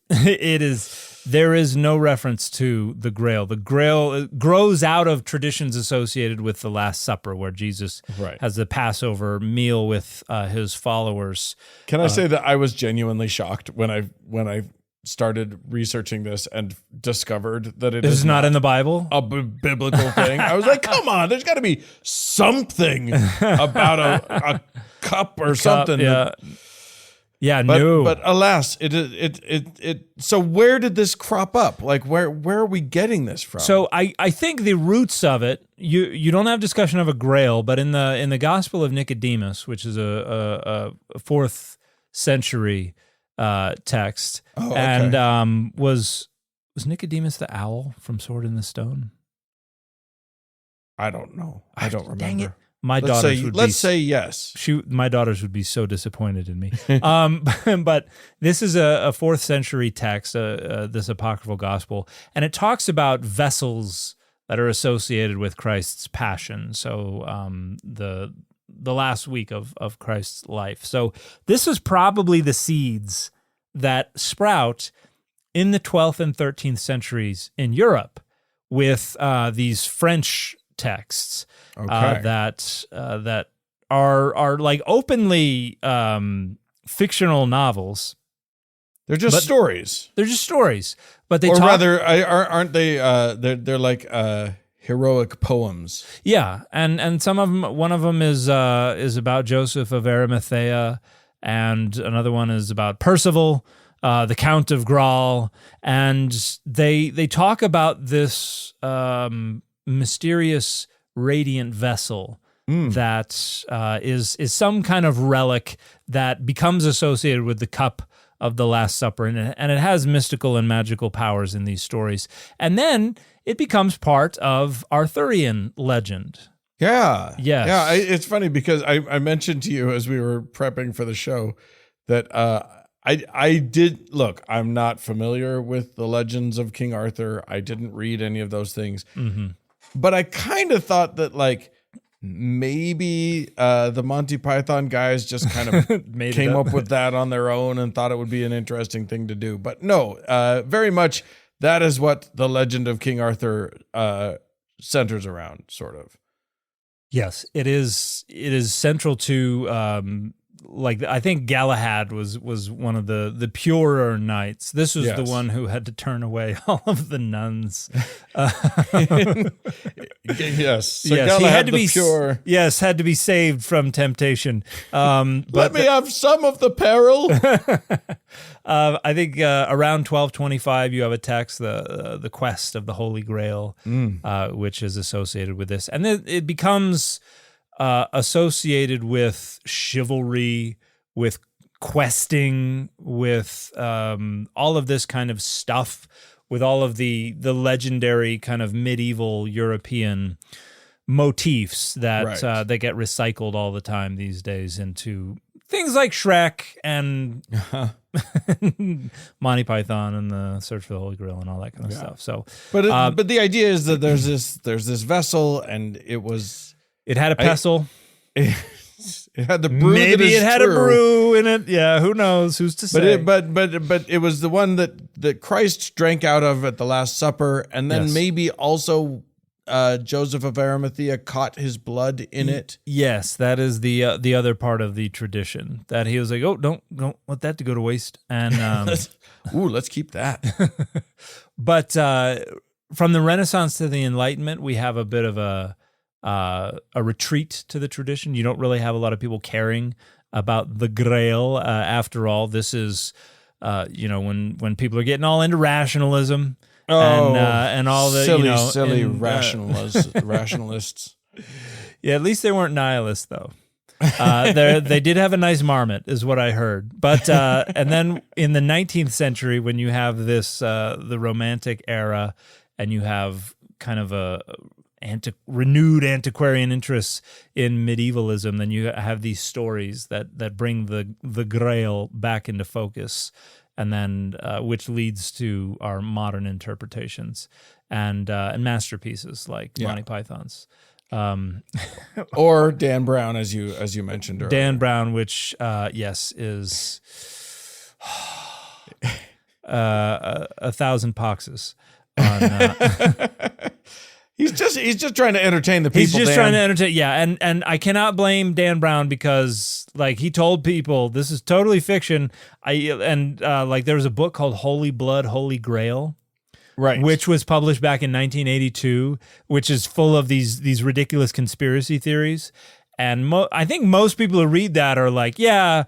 there is no reference to the Grail. The Grail grows out of traditions associated with the Last Supper, where Jesus has the Passover meal with his followers. Can I say that I was genuinely shocked when I started researching this and discovered that it is not in the Bible, a biblical thing. I was like, come on, there's got to be something about a cup or something. No. But alas, it. So where did this crop up? Like where are we getting this from? So I think the roots of it. You don't have discussion of a Grail, but in the Gospel of Nicodemus, which is a 4th century text, and was Nicodemus the owl from Sword in the Stone? I don't know. I don't remember. Dang it. Let's say yes. My daughters would be so disappointed in me. But this is a 4th century text, this apocryphal gospel, and it talks about vessels that are associated with Christ's passion. So the last week of Christ's life. So this is probably the seeds that sprout in the 12th and 13th centuries in Europe with these French texts that are like openly fictional novels. They're just stories. They're just stories, but they aren't they? They're like heroic poems. Yeah, and some of them. One of them is about Joseph of Arimathea, and another one is about Percival, the Count of Graal, and they talk about this mysterious radiant vessel that is some kind of relic that becomes associated with the cup of the Last Supper, and it has mystical and magical powers in these stories. And then it becomes part of Arthurian legend. Yeah. Yes. Yeah. It's funny because I mentioned to you as we were prepping for the show that I did look, I'm not familiar with the legends of King Arthur. I didn't read any of those things. Mm-hmm. But I kind of thought that like maybe the Monty Python guys just kind of came up with that on their own and thought it would be an interesting thing to do. But no, very much that is what the legend of King Arthur centers around, sort of. Yes, it is. It is central to like I think Galahad was one of the purer knights. This was the one who had to turn away all of the nuns. Yes, so yes, Galahad he had to be pure. Yes, had to be saved from temptation. Let me have some of the peril. I think around 1225, you have a text, the quest of the Holy Grail, which is associated with this, and then it becomes associated with chivalry, with questing, with all of this kind of stuff, with all of the legendary kind of medieval European motifs that that get recycled all the time these days into things like Shrek and Monty Python and the Search for the Holy Grail and all that kind of stuff. So, but the idea is that there's this vessel, and it had a pestle. It had the brew. Maybe it had a brew in it. Yeah, who knows? Who's to say? But it was the one that Christ drank out of at the Last Supper, and then maybe also Joseph of Arimathea caught his blood in it. Yes, that is the other part of the tradition, that he was like, oh, don't let that to go to waste. And let's keep that. But from the Renaissance to the Enlightenment, we have a bit of a retreat to the tradition. You don't really have a lot of people caring about the Grail. After all, this is, when people are getting all into rationalism and all the silly rationalists. Yeah, at least they weren't nihilists though. They did have a nice marmot, is what I heard. But and then in the 19th century, when you have this the Romantic era, and you have kind of a renewed antiquarian interests in medievalism, then you have these stories that bring the Grail back into focus, and then which leads to our modern interpretations and masterpieces like Monty Python's. Or Dan Brown, as you mentioned earlier. Dan Brown, which is 1,000 poxes on He's just trying to entertain the people. He's just Dan. trying to entertain, yeah. And I cannot blame Dan Brown, because like he told people this is totally fiction. There was a book called Holy Blood, Holy Grail, right, which was published back in 1982, which is full of these ridiculous conspiracy theories. And I think most people who read that are like, yeah,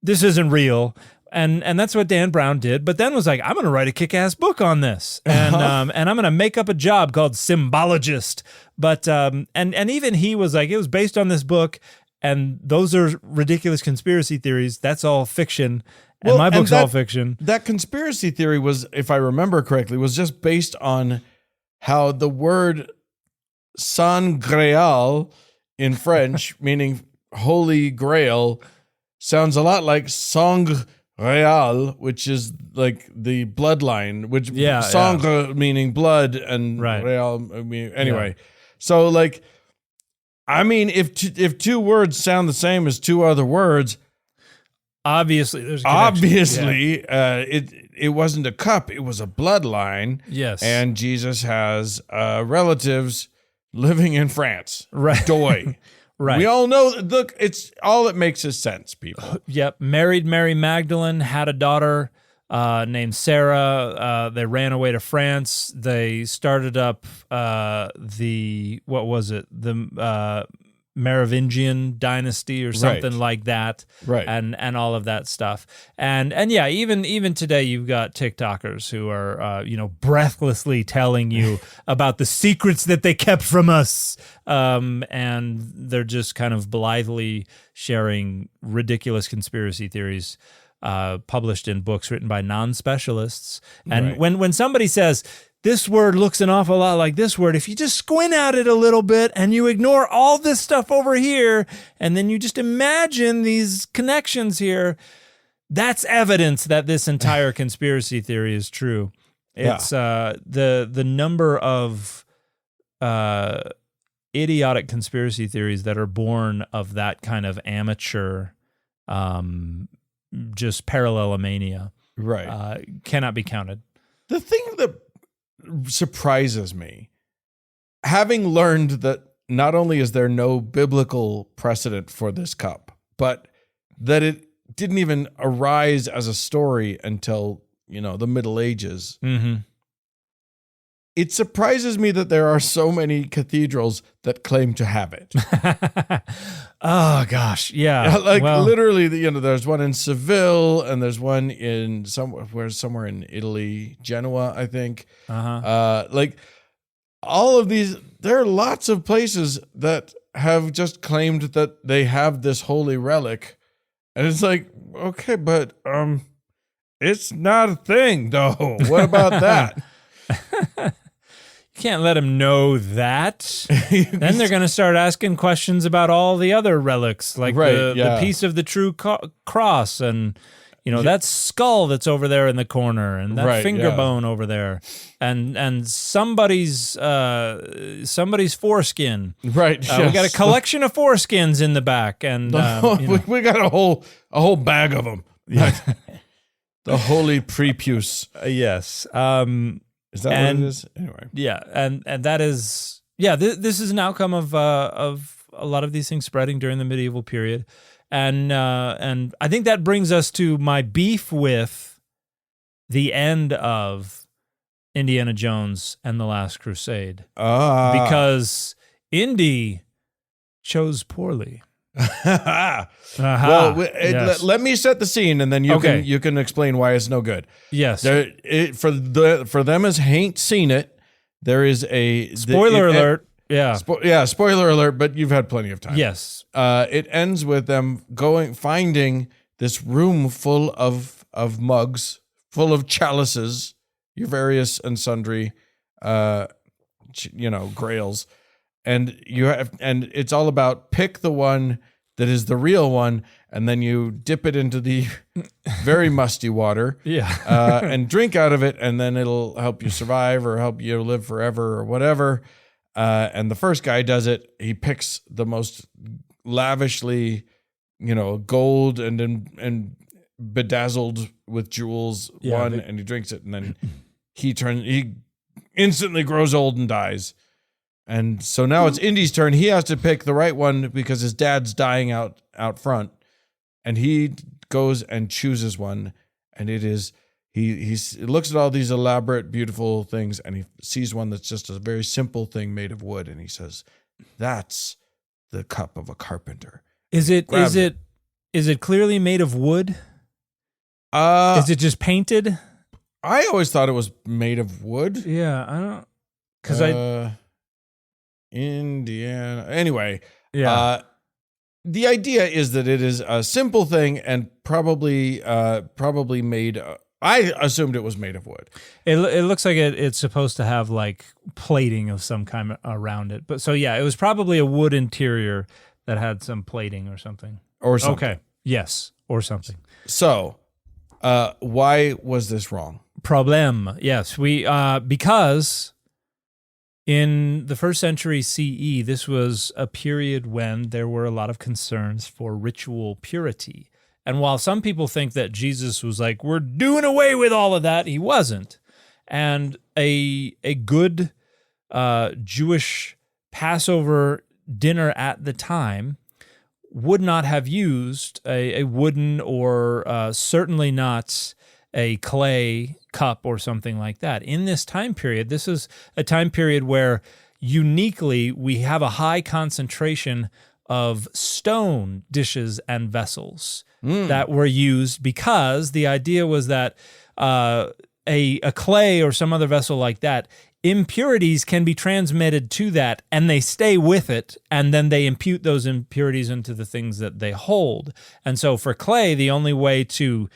this isn't real. And that's what Dan Brown did, but then was like, I'm going to write a kick-ass book on this, and and I'm going to make up a job called symbologist. But and even he was like, it was based on this book, and those are ridiculous conspiracy theories. That's all fiction, and my book's all fiction. That conspiracy theory was, if I remember correctly, was just based on how the word Saint Grail in French, meaning Holy Grail, sounds a lot like Sang Real, which is like the bloodline, which sangre meaning blood, and real meaning anyway. So like, I mean, if two words sound the same as two other words, obviously there's a connection. It wasn't a cup; it was a bloodline. Yes, and Jesus has relatives living in France. Right, Doy. Right. We all know. Look, it's all that makes sense, people. Yep. Married Mary Magdalene, had a daughter named Sarah. They ran away to France. They started up the Merovingian dynasty or something like that, right? And all of that stuff, and yeah, even today you've got TikTokers who are breathlessly telling you about the secrets that they kept from us, and they're just kind of blithely sharing ridiculous conspiracy theories published in books written by non-specialists. And when somebody says, this word looks an awful lot like this word, if you just squint at it a little bit and you ignore all this stuff over here, and then you just imagine these connections here, that's evidence that this entire conspiracy theory is true. It's the number of idiotic conspiracy theories that are born of that kind of amateur just parallelomania cannot be counted. The thing that surprises me, having learned that not only is there no biblical precedent for this cup, but that it didn't even arise as a story until the Middle Ages. Mm-hmm. It surprises me that there are so many cathedrals that claim to have it. Oh gosh, yeah. Literally, there's one in Seville, and there's one in somewhere in Italy, Genoa, I think. All of these, there are lots of places that have just claimed that they have this holy relic, and it's like, okay, but it's not a thing, though. What about that? You can't let them know that. Then they're going to start asking questions about all the other relics, like the piece of the true cross, and that skull that's over there in the corner, and that finger bone over there, and somebody's foreskin. Right. We got a collection of foreskins in the back, and we got a whole bag of them. Yeah. The holy prepuce. Yes. Is that what it is? Anyway. Yeah, and that is this is an outcome of a lot of these things spreading during the medieval period, and I think that brings us to my beef with the end of Indiana Jones and the Last Crusade, because Indy chose poorly. Well, let me set the scene, and then you can explain why it's no good. Yes, for them as hain't seen it, there is a spoiler alert. Spoiler alert. But you've had plenty of time. Yes, it ends with them finding this room full of mugs, full of chalices, your various and sundry, grails. And it's all about pick the one that is the real one, and then you dip it into the very musty water, and drink out of it, and then it'll help you survive or help you live forever or whatever. And the first guy does it. He picks the most lavishly, gold and bedazzled with jewels one, and he drinks it, and then he instantly grows old and dies. And so now it's Indy's turn. He has to pick the right one because his dad's dying out front. And he goes and chooses one. And it is, he looks at all these elaborate, beautiful things, and he sees one that's just a very simple thing made of wood. And he says, that's the cup of a carpenter. Is it clearly made of wood? Is it just painted? I always thought it was made of wood. Yeah, I don't, because Indiana. Anyway, the idea is that it is a simple thing and probably made. I assumed it was made of wood. It looks like it's supposed to have like plating of some kind around it. But so it was probably a wood interior that had some plating or something. Or something. Okay. Yes, or something. So Why was this wrong? Problem. Yes, because in the 1st century CE, this was a period when there were a lot of concerns for ritual purity. And while some people think that Jesus was like, we're doing away with all of that, he wasn't. And a good Jewish Passover dinner at the time would not have used a wooden or certainly not a clay cup or something like that. In this time period, this is a time period where uniquely we have a high concentration of stone dishes and vessels that were used, because the idea was that a clay or some other vessel like that, impurities can be transmitted to that and they stay with it, and then they impute those impurities into the things that they hold. And so for clay, the only way to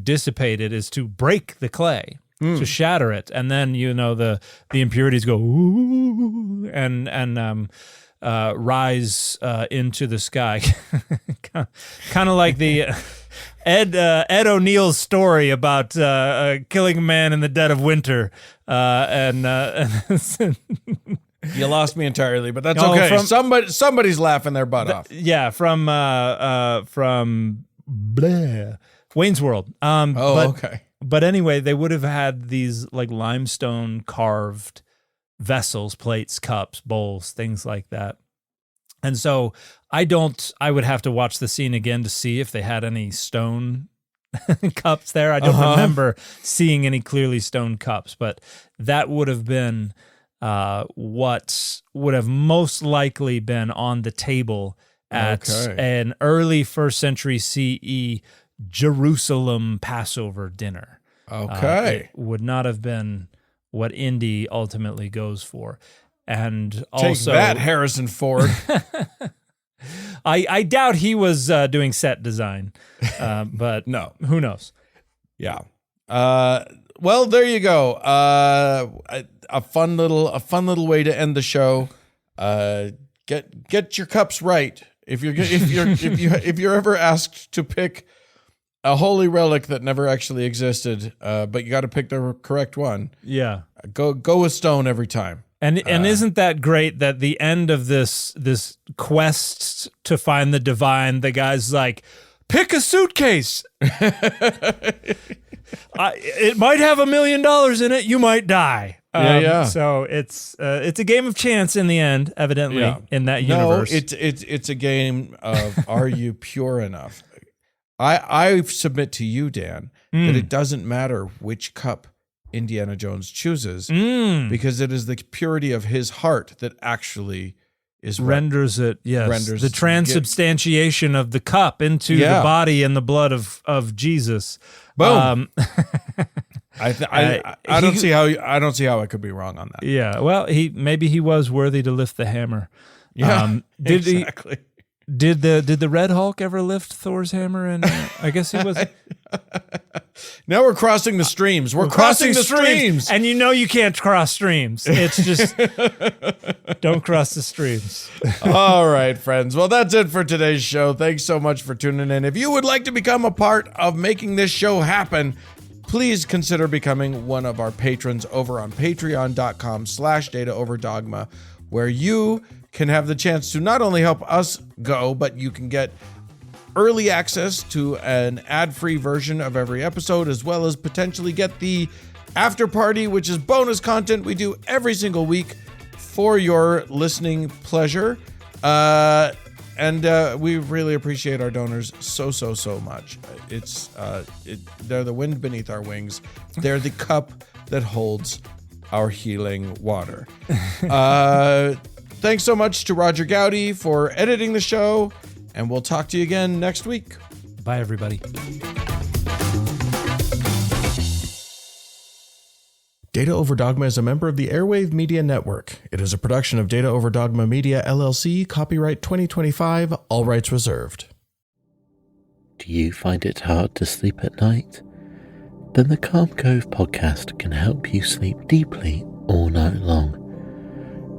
dissipate it is to break the clay, to shatter it, and then the impurities go ooh, and rise into the sky, kind of like the Ed O'Neill's story about killing a man in the dead of winter, and you lost me entirely, but that's okay. Somebody's laughing their butt off. Yeah, from Wayne's World. Okay. But anyway, they would have had these like limestone carved vessels, plates, cups, bowls, things like that. And so I would have to watch the scene again to see if they had any stone cups there. I don't remember seeing any clearly stone cups, but that would have been what would have most likely been on the table at an early 1st century CE Jerusalem Passover dinner. Okay. It would not have been what Indy ultimately goes for. And also, take that, Harrison Ford. I doubt he was doing set design, but no, who knows? Yeah. Well, there you go. A fun little way to end the show. Get your cups right. If you're ever asked to pick a holy relic that never actually existed, but you got to pick the correct one. Yeah. Go with stone every time. And isn't that great that the end of this quest to find the divine, the guy's like, pick a suitcase. It might have $1 million in it. You might die. Yeah. So it's a game of chance in the end, evidently, in that universe. No, it's a game of are you pure enough? I submit to you, Dan, that it doesn't matter which cup Indiana Jones chooses, because it is the purity of his heart that actually is renders it. Yes, the transubstantiation of the cup into the body and the blood of Jesus. Boom. I don't see how I could be wrong on that. Yeah. Well, maybe he was worthy to lift the hammer. Yeah. Exactly. Did the Red Hulk ever lift Thor's hammer? And I guess he was. Now we're crossing the streams. We're crossing the streams. And you can't cross streams. It's just don't cross the streams. All right, friends. Well, that's it for today's show. Thanks so much for tuning in. If you would like to become a part of making this show happen, please consider becoming one of our patrons over on patreon.com/dataoverdogma, where you can have the chance to not only help us go, but you can get early access to an ad-free version of every episode, as well as potentially get the after party, which is bonus content we do every single week for your listening pleasure. And we really appreciate our donors so much. They're the wind beneath our wings. They're the cup that holds our healing water. Thanks so much to Roger Gowdy for editing the show, and we'll talk to you again next week. Bye, everybody. Data Over Dogma is a member of the Airwave Media Network. It is a production of Data Over Dogma Media, LLC, copyright 2025, all rights reserved. Do you find it hard to sleep at night? Then the Calm Cove podcast can help you sleep deeply all night long.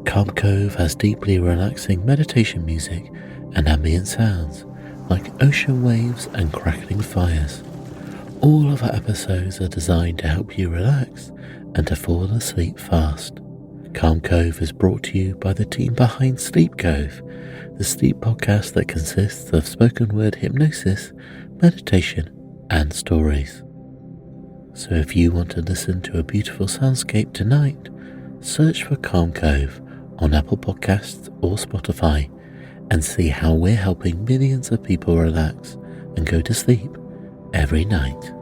Calm Cove has deeply relaxing meditation music and ambient sounds like ocean waves and crackling fires, All of our episodes are designed to help you relax and to fall asleep fast. Calm Cove is brought to you by the team behind Sleep Cove, the sleep podcast that consists of spoken word hypnosis, meditation, and stories. So if you want to listen to a beautiful soundscape tonight, search for Calm Cove on Apple Podcasts or Spotify and see how we're helping millions of people relax and go to sleep every night.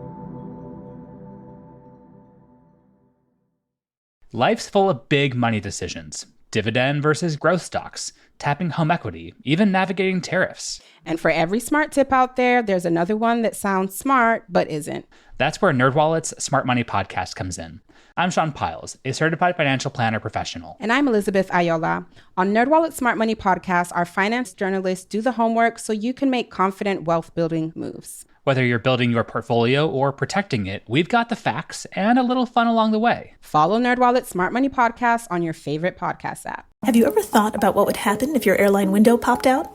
Life's full of big money decisions. Dividend versus growth stocks, tapping home equity, even navigating tariffs. And for every smart tip out there, there's another one that sounds smart but isn't. That's where NerdWallet's Smart Money Podcast comes in. I'm Sean Piles, a certified financial planner professional. And I'm Elizabeth Ayola. On NerdWallet's Smart Money Podcast, our finance journalists do the homework so you can make confident wealth-building moves. Whether you're building your portfolio or protecting it, we've got the facts and a little fun along the way. Follow NerdWallet's Smart Money Podcast on your favorite podcast app. Have you ever thought about what would happen if your airline window popped out?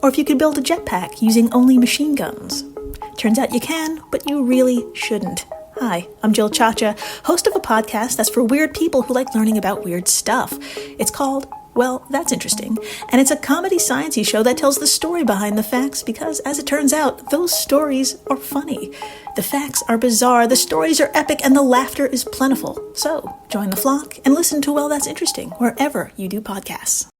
Or if you could build a jetpack using only machine guns? Turns out you can, but you really shouldn't. Hi, I'm Jill Chacha, host of a podcast that's for weird people who like learning about weird stuff. It's called Well, That's Interesting, and it's a comedy science-y show that tells the story behind the facts because, as it turns out, those stories are funny. The facts are bizarre, the stories are epic, and the laughter is plentiful. So, join the flock and listen to Well, That's Interesting wherever you do podcasts.